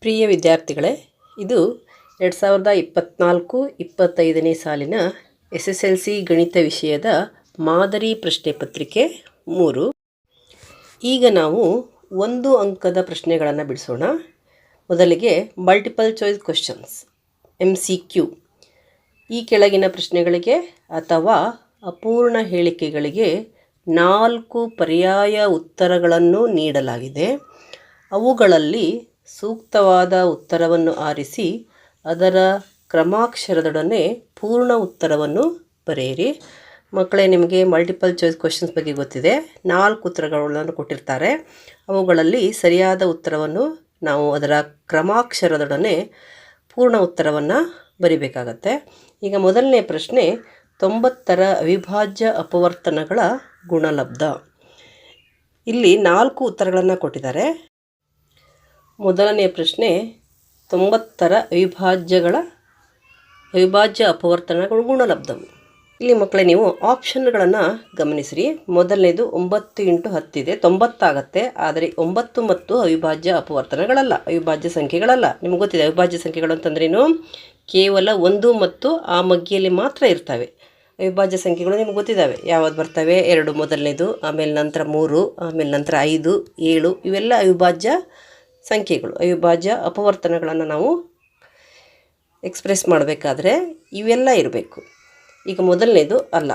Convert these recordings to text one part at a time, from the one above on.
ಪ್ರಿಯ ವಿದ್ಯಾರ್ಥಿಗಳೇ, ಇದು 2024-25ನೇ ಸಾಲಿನ SSLC ಗಣಿತ ವಿಷಯದ ಮಾದರಿ ಪ್ರಶ್ನೆ ಪತ್ರಿಕೆ 3. ಈಗ ನಾವು 1 ಅಂಕದ ಪ್ರಶ್ನೆಗಳನ್ನು ಬಿಡಿಸೋಣ. ಮೊದಲಿಗೆ ಮಲ್ಟಿಪಲ್ ಚಾಯ್ಸ್ ಕ್ವೆಶ್ಚನ್ಸ್ MCQ. ಈ ಕೆಳಗಿನ ಪ್ರಶ್ನೆಗಳಿಗೆ ಅಥವಾ ಅಪೂರ್ಣ ಹೇಳಿಕೆಗಳಿಗೆ 4 ಪರ್ಯಾಯ ಉತ್ತರಗಳನ್ನು ನೀಡಲಾಗಿದೆ. ಅವುಗಳಲ್ಲಿ ಸೂಕ್ತವಾದ ಉತ್ತರವನ್ನು ಆರಿಸಿ ಅದರ ಕ್ರಮಾಕ್ಷರದೊಡನೆ ಪೂರ್ಣ ಉತ್ತರವನ್ನು ಬರೆಯಿರಿ. ಮಕ್ಕಳೇ, ನಿಮಗೆ ಮಲ್ಟಿಪಲ್ ಚಾಯ್ಸ್ ಕ್ವೆಶ್ಚನ್ಸ್ ಬಗ್ಗೆ ಗೊತ್ತಿದೆ. 4 ಉತ್ತರಗಳನ್ನು ಕೊಟ್ಟಿರ್ತಾರೆ. ಅವುಗಳಲ್ಲಿ ಸರಿಯಾದ ಉತ್ತರವನ್ನು ನಾವು ಅದರ ಕ್ರಮಾಕ್ಷರದೊಡನೆ ಪೂರ್ಣ ಉತ್ತರವನ್ನು ಬರಿಬೇಕಾಗತ್ತೆ. ಈಗ ಮೊದಲನೇ ಪ್ರಶ್ನೆ, 90ರ ಅವಿಭಾಜ್ಯ ಅಪವರ್ತನಗಳ ಗುಣಲಬ್ಧ. ಇಲ್ಲಿ 4 ಉತ್ತರಗಳನ್ನು ಕೊಟ್ಟಿದ್ದಾರೆ. ಮೊದಲನೇ ಪ್ರಶ್ನೆ, 90ರ ಅವಿಭಾಜ್ಯ ಅಪವರ್ತನಗಳ ಗುಣಲಬ್ಧವು. ಇಲ್ಲಿ ಮಕ್ಕಳೇ, ನೀವು ಆಪ್ಷನ್ಗಳನ್ನು ಗಮನಿಸಿರಿ. ಮೊದಲನೇದು 9 × 10 ಇದೆ, 90 ಆಗುತ್ತೆ. ಆದರೆ 9 ಮತ್ತು ಅವಿಭಾಜ್ಯ ಅಪವರ್ತನಗಳಲ್ಲ, ಅವಿಭಾಜ್ಯ ಸಂಖ್ಯೆಗಳಲ್ಲ. ನಿಮ್ಗೆ ಗೊತ್ತಿದೆ ಅವಿಭಾಜ್ಯ ಸಂಖ್ಯೆಗಳು ಅಂತಂದ್ರೇನು? ಕೇವಲ 1 ಮತ್ತು ಆ ಮಗ್ಗಿಯಲ್ಲಿ ಮಾತ್ರ ಇರ್ತವೆ. ಅವಿಭಾಜ್ಯ ಸಂಖ್ಯೆಗಳು ನಿಮ್ಗೆ ಗೊತ್ತಿದ್ದಾವೆ. ಯಾವ್ದು ಬರ್ತವೆ? 2 ಮೊದಲನೇದು, ಆಮೇಲೆ ನಂತರ 3, ಆಮೇಲೆ ನಂತರ 5, 7 ಇವೆಲ್ಲ ಅವಿಭಾಜ್ಯ ಸಂಖ್ಯೆಗಳು. ಅವಿಭಾಜ್ಯ ಅಪವರ್ತನಗಳನ್ನು ನಾವು ಎಕ್ಸ್ಪ್ರೆಸ್ ಮಾಡಬೇಕಾದ್ರೆ ಇವೆಲ್ಲ ಇರಬೇಕು. ಈಗ ಮೊದಲನೇದು ಅಲ್ಲ.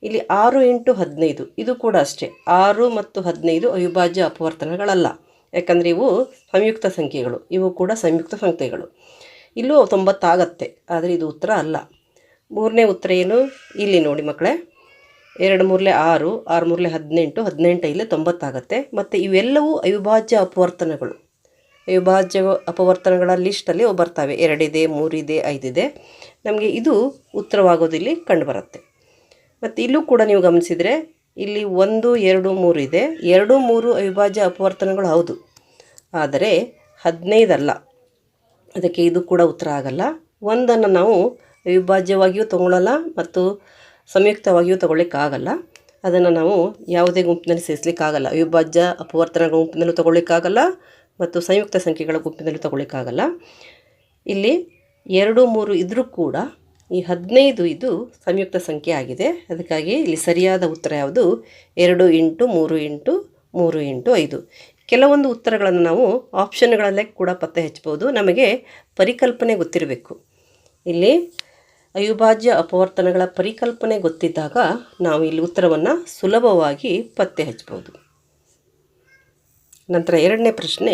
ಇಲ್ಲಿ 6 × 15 ಇದು ಕೂಡ ಅಷ್ಟೇ. 6 ಮತ್ತು 15 ಅವಿಭಾಜ್ಯ ಅಪವರ್ತನಗಳಲ್ಲ, ಯಾಕಂದರೆ ಇವು ಸಂಯುಕ್ತ ಸಂಖ್ಯೆಗಳು. ಇವು ಕೂಡ ಸಂಯುಕ್ತ ಸಂಖ್ಯೆಗಳು. ಇಲ್ಲೂ 90 ಆಗತ್ತೆ, ಆದರೆ ಇದು ಉತ್ತರ ಅಲ್ಲ. ಮೂರನೇ ಉತ್ತರ ಏನು? ಇಲ್ಲಿ ನೋಡಿ ಮಕ್ಕಳೇ, 2 3 6, 6 3 18, 18 ಇಲ್ಲಿ 90 ಆಗುತ್ತೆ. ಮತ್ತು ಇವೆಲ್ಲವೂ ಅವಿಭಾಜ್ಯ ಅಪವರ್ತನಗಳು. ಅವಿಭಾಜ್ಯ ಅಪವರ್ತನಗಳ ಲಿಸ್ಟಲ್ಲಿ ಬರ್ತವೆ. 2 ಇದೆ, 3 ಇದೆ, 5 ಇದೆ. ನಮಗೆ ಇದು ಉತ್ತರವಾಗೋದಿಲ್ಲಿ ಕಂಡುಬರುತ್ತೆ. ಮತ್ತು ಇಲ್ಲೂ ಕೂಡ ನೀವು ಗಮನಿಸಿದರೆ ಇಲ್ಲಿ 1 2 3 ಇದೆ. 2 3 ಅವಿಭಾಜ್ಯ ಅಪವರ್ತನಗಳು ಹೌದು, ಆದರೆ 15 ಅಲ್ಲ. ಅದಕ್ಕೆ ಇದು ಕೂಡ ಉತ್ತರ ಆಗಲ್ಲ. 1ಅನ್ನು ನಾವು ಅವಿಭಾಜ್ಯವಾಗಿಯೂ ತಗೊಳ್ಳಲ್ಲ ಮತ್ತು ಸಂಯುಕ್ತವಾಗಿಯೂ ತಗೊಳ್ಳಿಕ್ಕಾಗಲ್ಲ. ಅದನ್ನು ನಾವು ಯಾವುದೇ ಗುಂಪಿನಲ್ಲಿ ಸೇರಿಸಲಿಕ್ಕಾಗಲ್ಲ. ಅವಿಭಾಜ್ಯ ಅಪವರ್ತನ ಗುಂಪಿನಲ್ಲೂ ತಗೊಳ್ಳಿಕ್ಕಾಗಲ್ಲ ಮತ್ತು ಸಂಯುಕ್ತ ಸಂಖ್ಯೆಗಳ ಗುಂಪಿನಲ್ಲೂ ತಗೊಳ್ಳಿಕ್ಕಾಗಲ್ಲ. ಇಲ್ಲಿ 2 3 ಇದ್ದರೂ ಕೂಡ ಈ 15 ಇದು ಸಂಯುಕ್ತ ಸಂಖ್ಯೆ ಆಗಿದೆ. ಅದಕ್ಕಾಗಿ ಇಲ್ಲಿ ಸರಿಯಾದ ಉತ್ತರ ಯಾವುದು? 2 × 3 × 3 × 5. ಕೆಲವೊಂದು ಉತ್ತರಗಳನ್ನು ನಾವು ಆಪ್ಷನ್ಗಳಲ್ಲೇ ಕೂಡ ಪತ್ತೆ ಹಚ್ಚಬಹುದು. ನಮಗೆ ಪರಿಕಲ್ಪನೆ ಗೊತ್ತಿರಬೇಕು. ಇಲ್ಲಿ ಅವಿಭಾಜ್ಯ ಅಪವರ್ತನಗಳ ಪರಿಕಲ್ಪನೆ ಗೊತ್ತಿದ್ದಾಗ ನಾವು ಇಲ್ಲಿ ಉತ್ತರವನ್ನು ಸುಲಭವಾಗಿ ಪತ್ತೆ ಹಚ್ಚಬಹುದು. ನಂತರ ಎರಡನೇ ಪ್ರಶ್ನೆ,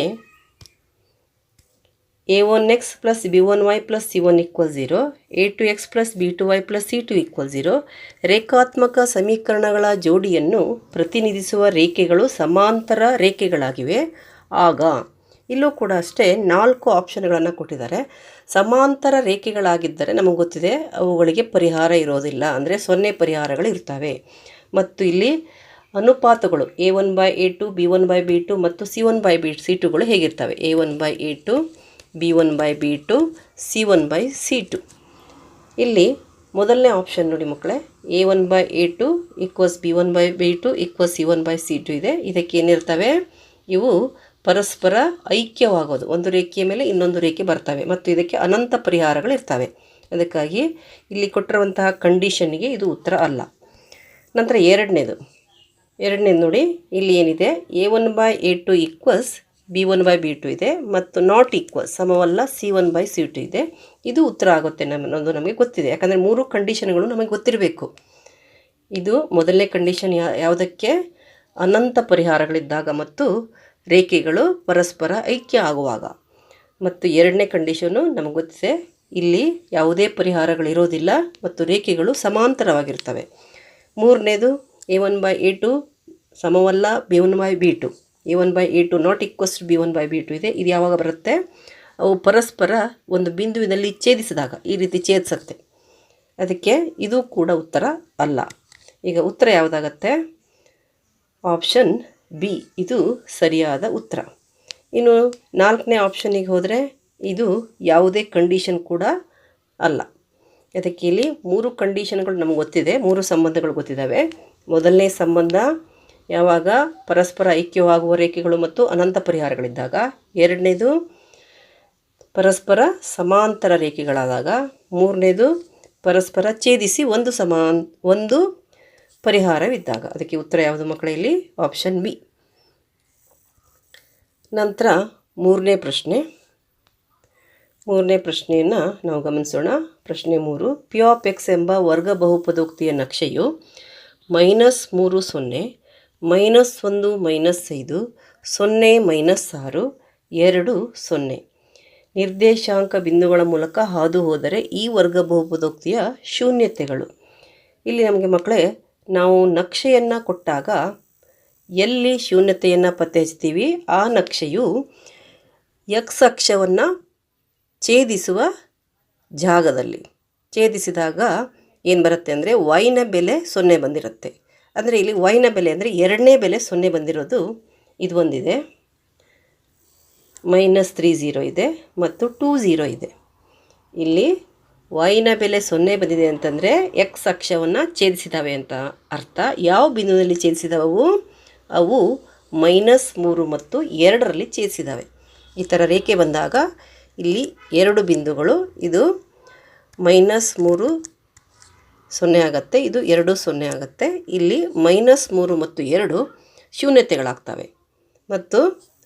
a1x + b1y + c1 = 0, a2x + b2y + c2 = 0. ರೇಖಾತ್ಮಕ ಸಮೀಕರಣಗಳ ಜೋಡಿಯನ್ನು ಪ್ರತಿನಿಧಿಸುವ ರೇಖೆಗಳು ಸಮಾಂತರ ರೇಖೆಗಳಾಗಿವೆ. ಆಗ ಇಲ್ಲೂ ಕೂಡ ಅಷ್ಟೇ 4 ಆಪ್ಷನ್ಗಳನ್ನು ಕೊಟ್ಟಿದ್ದಾರೆ. ಸಮಾಂತರ ರೇಖೆಗಳಾಗಿದ್ದರೆ ನಮಗೆ ಗೊತ್ತಿದೆ ಅವುಗಳಿಗೆ ಪರಿಹಾರ ಇರೋದಿಲ್ಲ, ಅಂದರೆ 0 ಪರಿಹಾರಗಳು ಇರ್ತವೆ. ಮತ್ತು ಇಲ್ಲಿ ಅನುಪಾತಗಳು a1/a2, b1/b2 ಮತ್ತು c1/c2ಗಳು ಹೇಗಿರ್ತವೆ? a1/a2, b1/b2, c1/c2. ಇಲ್ಲಿ ಮೊದಲನೇ ಆಪ್ಷನ್ ನೋಡಿ ಮಕ್ಕಳೇ, a1/a2 = b1/b2 = c1/c2 ಇದೆ. ಇದಕ್ಕೇನಿರ್ತವೆ? ಇವು ಪರಸ್ಪರ ಐಕ್ಯವಾಗೋದು, ಒಂದು ರೇಖೆಯ ಮೇಲೆ ಇನ್ನೊಂದು ರೇಖೆ ಬರ್ತವೆ ಮತ್ತು ಇದಕ್ಕೆ ಅನಂತ ಪರಿಹಾರಗಳಿರ್ತವೆ. ಅದಕ್ಕಾಗಿ ಇಲ್ಲಿ ಕೊಟ್ಟಿರುವಂತಹ ಕಂಡೀಷನ್ಗೆ ಇದು ಉತ್ತರ ಅಲ್ಲ. ನಂತರ ಎರಡನೇದು ನೋಡಿ, ಇಲ್ಲಿ ಏನಿದೆ? a1/a2 = b1/b2 ಇದೆ ಮತ್ತು ನಾಟ್ ಈಕ್ವಲ್ ಸಮವಲ್ಲ c1/c2 ಇದೆ. ಇದು ಉತ್ತರ ಆಗುತ್ತೆ ಅನ್ನೋದು ನಮಗೆ ಗೊತ್ತಿದೆ, ಯಾಕಂದರೆ 3 ಕಂಡೀಷನ್ಗಳು ನಮಗೆ ಗೊತ್ತಿರಬೇಕು. ಇದು ಮೊದಲನೇ ಕಂಡೀಷನ್ ಯಾವುದಕ್ಕೆ? ಅನಂತ ಪರಿಹಾರಗಳಿದ್ದಾಗ ಮತ್ತು ರೇಖೆಗಳು ಪರಸ್ಪರ ಐಕ್ಯ ಆಗುವಾಗ. ಮತ್ತು ಎರಡನೇ ಕಂಡೀಷನು ನಮಗೆ ಗೊತ್ತಿದೆ, ಇಲ್ಲಿ ಯಾವುದೇ ಪರಿಹಾರಗಳಿರೋದಿಲ್ಲ ಮತ್ತು ರೇಖೆಗಳು ಸಮಾಂತರವಾಗಿರ್ತವೆ. ಮೂರನೇದು a1/a2 ಸಮವಲ್ಲ b1/b2, a1/a2 naught equals b1/b2 ಇದೆ. ಇದು ಯಾವಾಗ ಬರುತ್ತೆ? ಅವು ಪರಸ್ಪರ ಒಂದು ಬಿಂದುವಿನಲ್ಲಿ ಛೇದಿಸಿದಾಗ ಈ ರೀತಿ ಛೇದಿಸುತ್ತೆ. ಅದಕ್ಕೆ ಇದು ಕೂಡ ಉತ್ತರ ಅಲ್ಲ. ಈಗ ಉತ್ತರ ಯಾವುದಾಗತ್ತೆ? ಆಪ್ಷನ್ ಬಿ ಇದು ಸರಿಯಾದ ಉತ್ತರ. ಇನ್ನು 4ನೇ ಆಪ್ಷನಿಗೆ ಹೋದರೆ ಇದು ಯಾವುದೇ ಕಂಡೀಷನ್ ಕೂಡ ಅಲ್ಲ. ಅದಕ್ಕೆ ಇಲ್ಲಿ 3 ಕಂಡೀಷನ್ಗಳು ನಮಗೆ ಗೊತ್ತಿದೆ, 3 ಸಂಬಂಧಗಳು ಗೊತ್ತಿದ್ದಾವೆ. ಮೊದಲನೇ ಸಂಬಂಧ ಯಾವಾಗ? ಪರಸ್ಪರ ಐಕ್ಯವಾಗುವ ರೇಖೆಗಳು ಮತ್ತು ಅನಂತ ಪರಿಹಾರಗಳಿದ್ದಾಗ. ಎರಡನೇದು ಪರಸ್ಪರ ಸಮಾಂತರ ರೇಖೆಗಳಾದಾಗ, ಮೂರನೇದು ಪರಸ್ಪರ ಛೇದಿಸಿ ಒಂದು ಪರಿಹಾರವಿದ್ದಾಗ. ಅದಕ್ಕೆ ಉತ್ತರ ಯಾವುದು ಮಕ್ಕಳೇ? ಇಲ್ಲಿ ಆಪ್ಷನ್ ಬಿ. ನಂತರ ಮೂರನೇ ಪ್ರಶ್ನೆಯನ್ನು ನಾವು ಗಮನಿಸೋಣ. ಪ್ರಶ್ನೆ 3. ಪಿ ಆಫ್ ಎಕ್ಸ್ ಎಂಬ ವರ್ಗ ಬಹುಪದೋಕ್ತಿಯ ನಕ್ಷೆಯು -3 0 -1 -5 0 -6 2 0 ನಿರ್ದೇಶಾಂಕ ಬಿಂದುಗಳ ಮೂಲಕ ಹಾದು ಹೋದರೆ ಈ ವರ್ಗ ಬಹುಪದೋಕ್ತಿಯ ಶೂನ್ಯತೆಗಳು. ಇಲ್ಲಿ ನಮಗೆ ಮಕ್ಕಳೇ, ನಾವು ನಕ್ಷೆಯನ್ನು ಕೊಟ್ಟಾಗ ಎಲ್ಲಿ ಶೂನ್ಯತೆಯನ್ನು ಪತ್ತೆ ಹಚ್ತೀವಿ, ಆ ನಕ್ಷೆಯು ಎಕ್ಸ್ ಅಕ್ಷವನ್ನು ಛೇದಿಸುವ ಜಾಗದಲ್ಲಿ ಛೇದಿಸಿದಾಗ ಏನು ಬರುತ್ತೆ ಅಂದರೆ ವೈನ ಬೆಲೆ 0 ಬಂದಿರುತ್ತೆ. ಅಂದರೆ ಇಲ್ಲಿ ವೈನ ಬೆಲೆ ಅಂದರೆ ಎರಡನೇ ಬೆಲೆ 0 ಬಂದಿರೋದು ಇದು ಒಂದಿದೆ, -30 ಇದೆ ಮತ್ತು 20 ಇದೆ. ಇಲ್ಲಿ ವೈನ ಬೆಲೆ 0 ಬಂದಿದೆ ಅಂತಂದರೆ ಎಕ್ಸ್ ಅಕ್ಷವನ್ನು ಛೇದಿಸಿದಾವೆ ಅಂತ ಅರ್ಥ. ಯಾವ ಬಿಂದುವಿನಲ್ಲಿ ಛೇದಿಸಿದವು? ಅವು -3 ಮತ್ತು 2ರಲ್ಲಿ ಛೇದಿಸಿದಾವೆ. ಈ ಥರ ರೇಖೆ ಬಂದಾಗ ಇಲ್ಲಿ 2 ಬಿಂದುಗಳು, ಇದು -3 0 ಆಗುತ್ತೆ, ಇದು 2 0 ಆಗುತ್ತೆ. ಇಲ್ಲಿ -3 ಮತ್ತು 2 ಶೂನ್ಯತೆಗಳಾಗ್ತವೆ ಮತ್ತು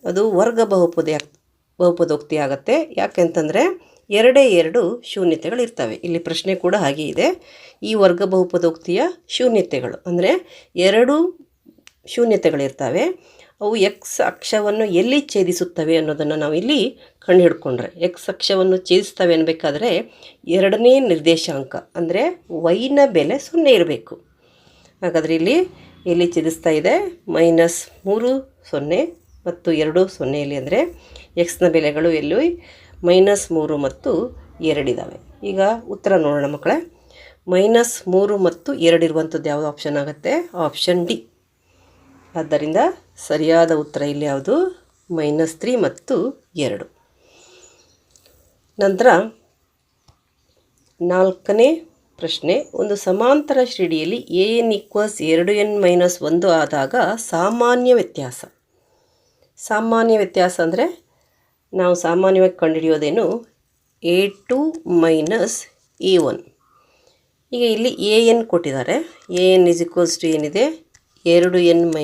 ಅದು ವರ್ಗ ಬಹುಪದೋಕ್ತಿ ಆಗುತ್ತೆ. ಯಾಕೆಂತಂದರೆ 2 ಶೂನ್ಯತೆಗಳಿರ್ತವೆ. ಇಲ್ಲಿ ಪ್ರಶ್ನೆ ಕೂಡ ಹಾಗೆ ಇದೆ. ಈ ವರ್ಗ ಬಹುಪದೋಕ್ತಿಯ ಶೂನ್ಯತೆಗಳು ಅಂದರೆ 2 ಶೂನ್ಯತೆಗಳಿರ್ತವೆ. ಅವು ಎಕ್ಸ್ ಅಕ್ಷವನ್ನು ಎಲ್ಲಿ ಛೇದಿಸುತ್ತವೆ ಅನ್ನೋದನ್ನು ನಾವು ಇಲ್ಲಿ ಕಂಡುಹಿಡ್ಕೊಂಡ್ರೆ, ಎಕ್ಸ್ ಅಕ್ಷವನ್ನು ಛೇದಿಸ್ತವೆ ಅನ್ನಬೇಕಾದ್ರೆ ಎರಡನೇ ನಿರ್ದೇಶಾಂಕ ಅಂದರೆ ವೈನ ಬೆಲೆ 0 ಇರಬೇಕು. ಹಾಗಾದರೆ ಇಲ್ಲಿ ಎಲ್ಲಿ ಛೇದಿಸ್ತಾ ಇದೆ? -3 0 ಮತ್ತು 2 0 ಇಲ್ಲಿ ಅಂದರೆ ಎಕ್ಸ್ನ ಬೆಲೆಗಳು ಎಲ್ಲಿ -3 ಮತ್ತು 2 ಇದ್ದಾವೆ. ಈಗ ಉತ್ತರ ನೋಡೋಣ ಮಕ್ಕಳೇ. -3 ಮತ್ತು 2 ಇರುವಂಥದ್ದು ಯಾವುದು ಆಪ್ಷನ್ ಆಗುತ್ತೆ? Option D. ಆದ್ದರಿಂದ ಸರಿಯಾದ ಉತ್ತರ ಇಲ್ಲಿ ಯಾವುದು? -3 ಮತ್ತು 2. ನಂತರ 4ನೇ ಪ್ರಶ್ನೆ. ಒಂದು ಸಮಾಂತರ ಶ್ರೇಣಿಯಲ್ಲಿ an = 2n - 1 ಆದಾಗ ಸಾಮಾನ್ಯ ವ್ಯತ್ಯಾಸ ಅಂದರೆ ನಾವು ಸಾಮಾನ್ಯವಾಗಿ ಕಂಡುಹಿಡಿಯೋದೇನು? a2 - a1. ಈಗ ಇಲ್ಲಿ an ಕೊಟ್ಟಿದ್ದಾರೆ. an = ಏನಿದೆ? 2n -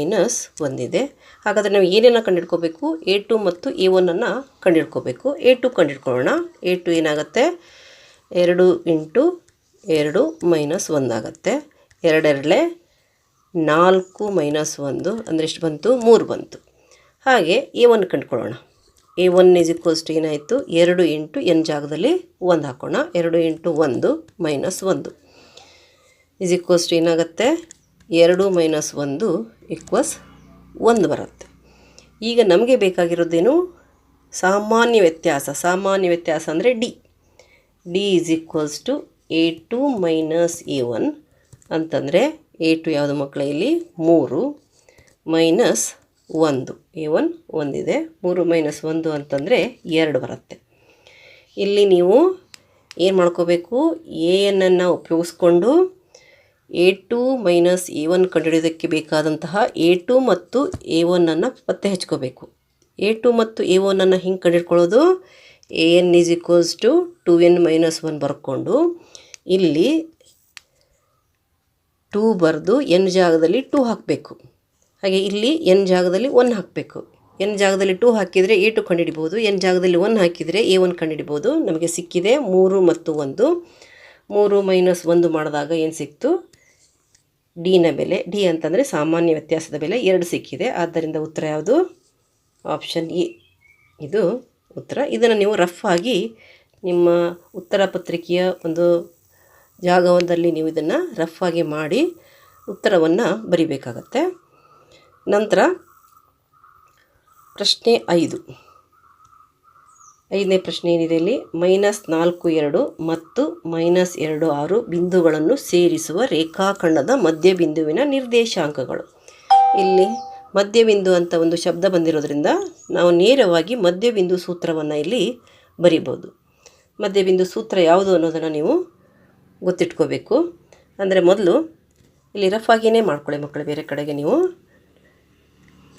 1 ಇದೆ. ಹಾಗಾದರೆ ನಾವು ಏನೇನು ಕಂಡುಹಿಡ್ಕೋಬೇಕು? a2 ಮತ್ತು a1 ಕಂಡುಹಿಡ್ಕೋಬೇಕು. a2 ಕಂಡುಹಿಡ್ಕೊಳ್ಳೋಣ. a2 ಏನಾಗುತ್ತೆ? 2 × 2 - 1 ಆಗುತ್ತೆ. 2 4 - 1 ಅಂದರೆ ಎಷ್ಟು ಬಂತು? 3 ಬಂತು. ಹಾಗೆ a1 ಕಂಡುಕೊಳ್ಳೋಣ. a1 = ಏನಾಯಿತು? 2 × n ಜಾಗದಲ್ಲಿ 1 ಹಾಕೋಣ. 2 × 1 - 1 ಏನಾಗುತ್ತೆ? 2 - 1 = 1 ಬರುತ್ತೆ. ಈಗ ನಮಗೆ ಬೇಕಾಗಿರೋದೇನು? ಸಾಮಾನ್ಯ ವ್ಯತ್ಯಾಸ ಅಂದರೆ ಡಿ = a2 - a1 ಅಂತಂದರೆ a2 ಯಾವುದು ಮಕ್ಕಳೇ? ಇಲ್ಲಿ 3 - 1. a1 1 3 - 1 ಅಂತಂದರೆ 2 ಬರುತ್ತೆ. ಇಲ್ಲಿ ನೀವು ಏನು ಮಾಡ್ಕೋಬೇಕು? an ಉಪಯೋಗಿಸ್ಕೊಂಡು a2 - a1 ಕಂಡುಹಿಡಿಯೋದಕ್ಕೆ ಬೇಕಾದಂತಹ a2 ಮತ್ತು a1 ಪತ್ತೆ ಹಚ್ಕೋಬೇಕು. a2 ಮತ್ತು a1 ಹಿಂಗೆ ಕಂಡುಹಿಡ್ಕೊಳ್ಳೋದು? an = 2n - 1 ಬರ್ಕೊಂಡು ಇಲ್ಲಿ 2 ಬರೆದು n ಜಾಗದಲ್ಲಿ 2 ಹಾಕಬೇಕು. ಹಾಗೆ ಇಲ್ಲಿ n ಜಾಗದಲ್ಲಿ 1 ಹಾಕಬೇಕು. n ಜಾಗದಲ್ಲಿ 2 ಹಾಕಿದರೆ a2 ಕಂಡುಹಿಡಿಬೋದು, n ಜಾಗದಲ್ಲಿ 1 ಹಾಕಿದರೆ a1 ಕಂಡುಹಿಡಿಬೋದು. ನಮಗೆ ಸಿಕ್ಕಿದೆ 3 ಮತ್ತು 1. 3 - 1 ಮಾಡಿದಾಗ ಏನು ಸಿಕ್ತು? ಡಿನ ಬೆಲೆ, ಡಿ ಅಂತಂದರೆ ಸಾಮಾನ್ಯ ವ್ಯತ್ಯಾಸದ ಬೆಲೆ 2 ಸಿಕ್ಕಿದೆ. ಆದ್ದರಿಂದ ಉತ್ತರ ಯಾವುದು? Option A. ಇದು ಉತ್ತರ. ಇದನ್ನು ನೀವು ರಫ್ ಆಗಿ ನಿಮ್ಮ ಉತ್ತರ ಪತ್ರಿಕೆಯ ಒಂದು ಜಾಗದಲ್ಲಿ ನೀವು ಇದನ್ನು ರಫ್ ಆಗಿ ಮಾಡಿ ಉತ್ತರವನ್ನು ಬರಿಬೇಕಾಗತ್ತೆ. ನಂತರ ಪ್ರಶ್ನೆ 5ನೇ ಪ್ರಶ್ನೆ ಏನಿದೆ ಇಲ್ಲಿ? -4 2 ಮತ್ತು -2 6 ಬಿಂದುಗಳನ್ನು ಸೇರಿಸುವ ರೇಖಾಖಂಡದ ಮಧ್ಯಬಿಂದುವಿನ ನಿರ್ದೇಶಾಂಕಗಳು. ಇಲ್ಲಿ ಮಧ್ಯಬಿಂದು ಅಂತ ಒಂದು ಶಬ್ದ ಬಂದಿರೋದ್ರಿಂದ ನಾವು ನೇರವಾಗಿ ಮಧ್ಯಬಿಂದು ಸೂತ್ರವನ್ನು ಇಲ್ಲಿ ಬರಿಬೋದು. ಮಧ್ಯಬಿಂದು ಸೂತ್ರ ಯಾವುದು ಅನ್ನೋದನ್ನು ನೀವು ಗೊತ್ತಿಟ್ಕೋಬೇಕು. ಅಂದರೆ ಮೊದಲು ಇಲ್ಲಿ ರಫ್ ಆಗಿಯೇ ಮಾಡ್ಕೊಳ್ಳಿ ಮಕ್ಕಳು, ಬೇರೆ ಕಡೆಗೆ ನೀವು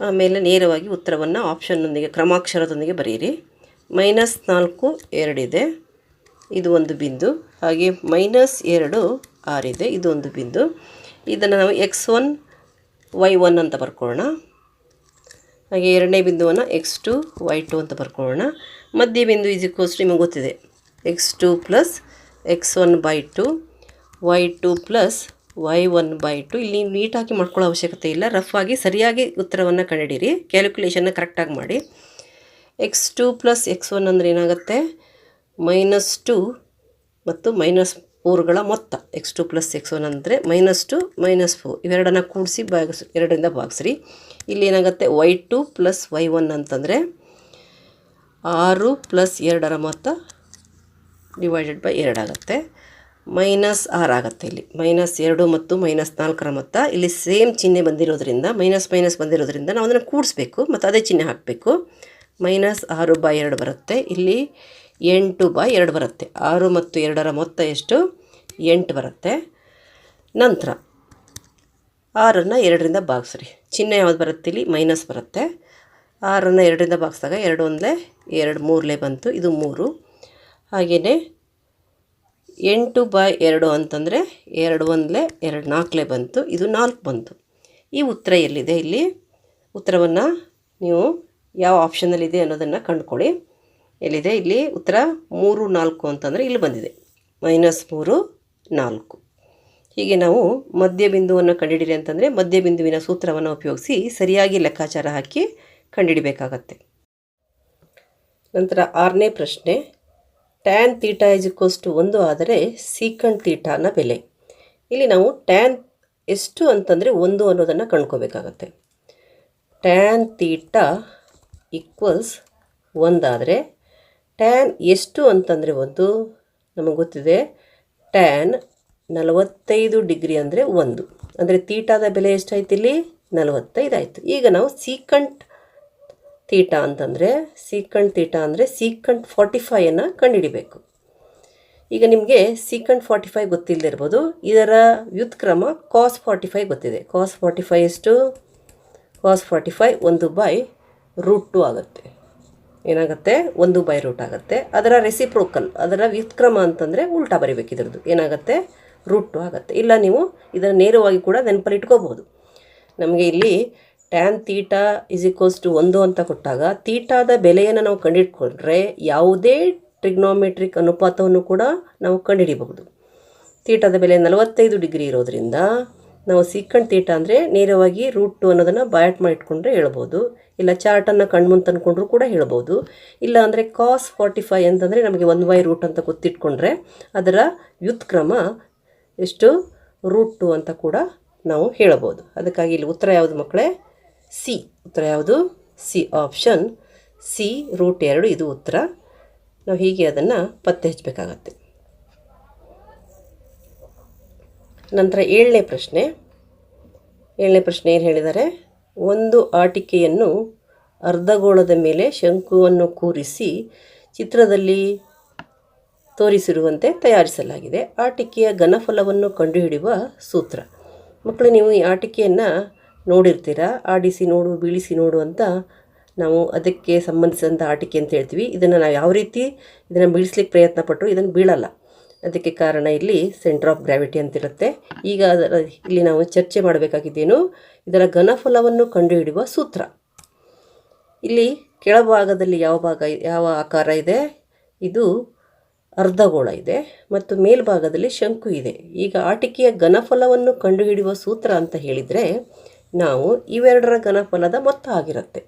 ಆಮೇಲೆ ನೇರವಾಗಿ ಉತ್ತರವನ್ನು ಆಪ್ಷನ್ನೊಂದಿಗೆ ಕ್ರಮಾಕ್ಷರದೊಂದಿಗೆ ಬರೆಯಿರಿ. -4 2 ಇದು ಒಂದು ಬಿಂದು, ಹಾಗೆ -2 6 ಇದು ಒಂದು ಬಿಂದು. ಇದನ್ನು ನಾವು x1 y1 ಅಂತ ಬರ್ಕೊಳ್ಳೋಣ. ಹಾಗೆ ಎರಡನೇ ಬಿಂದುವನ್ನು x2 y2 ಅಂತ ಬರ್ಕೊಳ್ಳೋಣ. ಮಧ್ಯ ಬಿಂದು ನಿಮಗೆ ಗೊತ್ತಿದೆ, x2 + x1/2 y2 + y1/2. ಇಲ್ಲಿ ನೀಟಾಗಿ ಮಾಡ್ಕೊಳ್ಳೋ ಅವಶ್ಯಕತೆ ಇಲ್ಲ, ರಫ್ ಆಗಿ ಸರಿಯಾಗಿ ಉತ್ತರವನ್ನು ಕಂಡುಹಿಡಿಯಿರಿ, ಕ್ಯಾಲ್ಕುಲೇಷನ್ನ ಕರೆಕ್ಟಾಗಿ ಮಾಡಿ. x2 + x1 ಅಂದರೆ ಏನಾಗುತ್ತೆ, -2 ಮತ್ತು -4ಗಳ ಮೊತ್ತ. x2 + x1 ಅಂದರೆ -2 -4 ಇವೆರಡನ್ನು ಕೂಡಿಸಿ ಎರಡರಿಂದ ಭಾಗಿಸ್ರಿ. ಇಲ್ಲಿ ಏನಾಗುತ್ತೆ, y2 + y1 ಅಂತಂದರೆ 6 + 2ರ ಮೊತ್ತ /2 ಆಗುತ್ತೆ, -6 ಆಗುತ್ತೆ. ಇಲ್ಲಿ -2 ಮತ್ತು -4ರ ಮೊತ್ತ. ಇಲ್ಲಿ ಸೇಮ್ ಚಿಹ್ನೆ ಬಂದಿರೋದ್ರಿಂದ -- ಬಂದಿರೋದ್ರಿಂದ ನಾವು ಅದನ್ನು ಕೂಡಿಸ್ಬೇಕು ಮತ್ತು ಅದೇ ಚಿಹ್ನೆ ಹಾಕಬೇಕು. -6/2 ಬರುತ್ತೆ. ಇಲ್ಲಿ 8/2 ಬರುತ್ತೆ. 6 ಮತ್ತು 2ರ ಮೊತ್ತ ಎಷ್ಟು, 8 ಬರುತ್ತೆ. ನಂತರ 6ಅನ್ನು 2ರಿಂದ ಭಾಗಿಸ್ರಿ. ಚಿಹ್ನೆ ಯಾವ್ದು ಬರುತ್ತೆ, ಇಲ್ಲಿ ಮೈನಸ್ ಬರುತ್ತೆ. 6ಅನ್ನು 2ರಿಂದ ಭಾಗಿಸಿದಾಗ 2 1 2 3 ಬಂತು, ಇದು 3. ಹಾಗೆಯೇ 8/2 ಅಂತಂದರೆ 2 1 2 4 ಬಂತು, ಇದು 4 ಬಂತು. ಈ ಉತ್ತರ ಎಲ್ಲಿದೆ, ಇಲ್ಲಿ ಉತ್ತರವನ್ನು ನೀವು ಯಾವ ಆಪ್ಷನಲ್ಲಿದೆ ಅನ್ನೋದನ್ನು ಕಂಡುಕೊಳ್ಳಿ. ಎಲ್ಲಿದೆ, ಇಲ್ಲಿ ಉತ್ತರ 3 4 ಅಂತಂದರೆ ಇಲ್ಲಿ ಬಂದಿದೆ, -3 4. ಹೀಗೆ ನಾವು ಮಧ್ಯಬಿಂದುವನ್ನು ಕಂಡುಹಿಡಿರಿ ಅಂತಂದರೆ ಮಧ್ಯಬಿಂದುವಿನ ಸೂತ್ರವನ್ನು ಉಪಯೋಗಿಸಿ ಸರಿಯಾಗಿ ಲೆಕ್ಕಾಚಾರ ಹಾಕಿ ಕಂಡುಹಿಡಿಬೇಕಾಗತ್ತೆ. ನಂತರ 6ನೇ ಪ್ರಶ್ನೆ, tan θ = 1 ಆದರೆ secant θ ಬೆಲೆ. ಇಲ್ಲಿ ನಾವು tan ಎಷ್ಟು ಅಂತಂದರೆ 1 ಅನ್ನೋದನ್ನು ಕಂಡ್ಕೋಬೇಕಾಗತ್ತೆ. tan θ = 1 ಆದರೆ tan ಎಷ್ಟು ಅಂತಂದರೆ 1 ನಮಗೆ ಗೊತ್ತಿದೆ. tan 45 ಡಿಗ್ರಿ ಅಂದರೆ 1 ಅಂದರೆ ಥೀಟಾದ ಬೆಲೆ ಎಷ್ಟಾಯ್ತು, ಇಲ್ಲಿ 45 ಆಯಿತು. ಈಗ ನಾವು secant θ ಅಂತಂದರೆ secant 45 ಕಂಡುಹಿಡಿಬೇಕು. ಈಗ ನಿಮಗೆ secant 45 ಗೊತ್ತಿಲ್ಲದಿರ್ಬೋದು, ಇದರ ವ್ಯುತ್ಕ್ರಮ cos 45 ಗೊತ್ತಿದೆ. cos 45 ಎಷ್ಟು, cos 45 1/√2 ಆಗುತ್ತೆ. ಏನಾಗುತ್ತೆ, 1/√2 ಆಗುತ್ತೆ. ಅದರ ರೆಸಿಪ್ರೋಕಲ್, ಅದರ ವ್ಯುತ್ಕ್ರಮ ಅಂತಂದರೆ ಉಲ್ಟಾ ಬರಿಬೇಕು. ಇದರದ್ದು ಏನಾಗುತ್ತೆ, √2 ಆಗುತ್ತೆ. ಇಲ್ಲ ನೀವು ಇದನ್ನು ನೇರವಾಗಿ ಕೂಡ ನೆನಪಲ್ಲಿ ಇಟ್ಕೋಬಹುದು. ನಮಗೆ ಇಲ್ಲಿ tan θ = 1 ಅಂತ ಕೊಟ್ಟಾಗ ಥೀಟಾದ ಬೆಲೆಯನ್ನು ನಾವು ಕಂಡುಹಿಡ್ಕೊಂಡ್ರೆ ಯಾವುದೇ ಟ್ರಿಗ್ನೋಮೆಟ್ರಿಕ್ ಅನುಪಾತವನ್ನು ಕೂಡ ನಾವು ಕಂಡುಹಿಡಿಯಬಹುದು. ಥೀಟಾದ ಬೆಲೆ 45 ಡಿಗ್ರಿ ಇರೋದ್ರಿಂದ ನಾವು secant θ ಅಂದರೆ ನೇರವಾಗಿ √2 ಅನ್ನೋದನ್ನು ಬಾಯಟ್ ಮಾಡಿ ಇಟ್ಕೊಂಡ್ರೆ ಹೇಳ್ಬೋದು. ಇಲ್ಲ ಚಾರ್ಟನ್ನು ಕಣ್ಮುಂದೆ ತಂದ್ಕೊಂಡ್ರೂ ಕೂಡ ಹೇಳ್ಬೋದು. ಇಲ್ಲ ಅಂದರೆ cos 45 ಅಂತಂದರೆ ನಮಗೆ 1/√2 ಅಂತ ಗೊತ್ತಿಟ್ಕೊಂಡ್ರೆ ಅದರ ವ್ಯುತ್ಕ್ರಮ ಎಷ್ಟು, √2 ಅಂತ ಕೂಡ ನಾವು ಹೇಳಬಹುದು. ಅದಕ್ಕಾಗಿ ಇಲ್ಲಿ ಉತ್ತರ ಯಾವುದು ಮಕ್ಕಳೇ, ಸಿ. ಉತ್ತರ ಯಾವುದು, ಸಿ, ಆಪ್ಷನ್ ಸಿ √2 ಇದು ಉತ್ತರ. ನಾವು ಹೀಗೆ ಅದನ್ನು ಪತ್ತೆ ಹಚ್ಚಬೇಕಾಗತ್ತೆ. ನಂತರ 7ನೇ ಪ್ರಶ್ನೆ ಏನು ಹೇಳಿದ್ದಾರೆ, ಒಂದು ಆಟಿಕೆಯನ್ನು ಅರ್ಧಗೋಳದ ಮೇಲೆ ಶಂಕುವನ್ನು ಕೂರಿಸಿ ಚಿತ್ರದಲ್ಲಿ ತೋರಿಸಿರುವಂತೆ ತಯಾರಿಸಲಾಗಿದೆ. ಆಟಿಕೆಯ ಘನಫಲವನ್ನು ಕಂಡುಹಿಡಿಯುವ ಸೂತ್ರ. ಮಕ್ಕಳು, ನೀವು ಈ ಆಟಿಕೆಯನ್ನು ನೋಡಿರ್ತೀರಾ. ಆಡಿಸಿ ನೋಡು, ಬೀಳಿಸಿ ನೋಡು ಅಂತ ನಾವು ಅದಕ್ಕೆ ಸಂಬಂಧಿಸಿದಂಥ ಆಟಿಕೆ ಅಂತ ಹೇಳ್ತೀವಿ. ಇದನ್ನು ನಾವು ಯಾವ ರೀತಿ ಇದನ್ನು ಬೀಳಿಸ್ಲಿಕ್ಕೆ ಪ್ರಯತ್ನ ಪಟ್ಟರು ಇದನ್ನು ಬೀಳಲ್ಲ. ಅದಕ್ಕೆ ಕಾರಣ ಇಲ್ಲಿ ಸೆಂಟರ್ ಆಫ್ ಗ್ರಾವಿಟಿ ಅಂತಿರುತ್ತೆ. ಈಗ ಇಲ್ಲಿ ನಾವು ಚರ್ಚೆ ಮಾಡಬೇಕಾಗಿದ್ದೇನು, ಇದರ ಘನಫಲವನ್ನು ಕಂಡುಹಿಡಿಯುವ ಸೂತ್ರ. ಇಲ್ಲಿ ಕೆಳಭಾಗದಲ್ಲಿ ಯಾವ ಆಕಾರ ಇದೆ, ಇದು ಅರ್ಧಗೋಳ ಇದೆ ಮತ್ತು ಮೇಲ್ಭಾಗದಲ್ಲಿ ಶಂಕು ಇದೆ. ಈಗ ಆಟಿಕೆಯ ಘನಫಲವನ್ನು ಕಂಡುಹಿಡಿಯುವ ಸೂತ್ರ ಅಂತ ಹೇಳಿದರೆ ನಾವು ಇವೆರಡರ ಘನಫಲದ ಮೊತ್ತ ಆಗಿರುತ್ತೆ.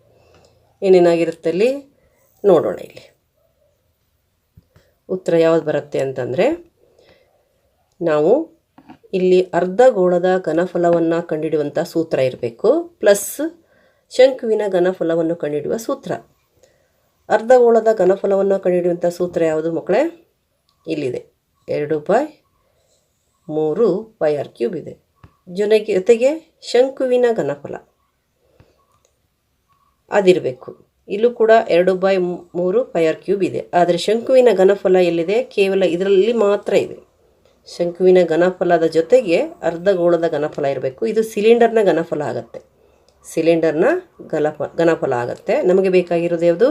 ಏನೇನಾಗಿರುತ್ತೆ ಅಲ್ಲಿ ನೋಡೋಣ. ಇಲ್ಲಿ ಉತ್ತರ ಯಾವುದು ಬರುತ್ತೆ ಅಂತಂದರೆ, ನಾವು ಇಲ್ಲಿ ಅರ್ಧಗೋಳದ ಘನಫಲವನ್ನು ಕಂಡುಹಿಡಿಯುವಂಥ ಸೂತ್ರ ಇರಬೇಕು, ಪ್ಲಸ್ ಶಂಕುವಿನ ಘನಫಲವನ್ನು ಕಂಡುಹಿಡಿಯುವ ಸೂತ್ರ. ಅರ್ಧಗೋಳದ ಘನಫಲವನ್ನು ಕಂಡುಹಿಡಿಯುವಂಥ ಸೂತ್ರ ಯಾವುದು ಮಕ್ಕಳೇ, ಇಲ್ಲಿದೆ 2/3 πr³ ಇದೆ. ಜೊತೆಗೆ ಶಂಕುವಿನ ಘನಫಲ ಅದಿರಬೇಕು. ಇಲ್ಲೂ ಕೂಡ 2/3 πr³ ಇದೆ. ಆದರೆ ಶಂಕುವಿನ ಘನಫಲ ಎಲ್ಲಿದೆ, ಕೇವಲ ಇದರಲ್ಲಿ ಮಾತ್ರ ಇದೆ. ಶಂಕುವಿನ ಘನಫಲದ ಜೊತೆಗೆ ಅರ್ಧಗೋಳದ ಘನಫಲ ಇರಬೇಕು. ಇದು ಸಿಲಿಂಡರ್ನ ಘನಫಲ ಆಗುತ್ತೆ. ಸಿಲಿಂಡರ್ನ ಘನಫಲ ಆಗುತ್ತೆ. ನಮಗೆ ಬೇಕಾಗಿರೋದು ಯಾವುದು,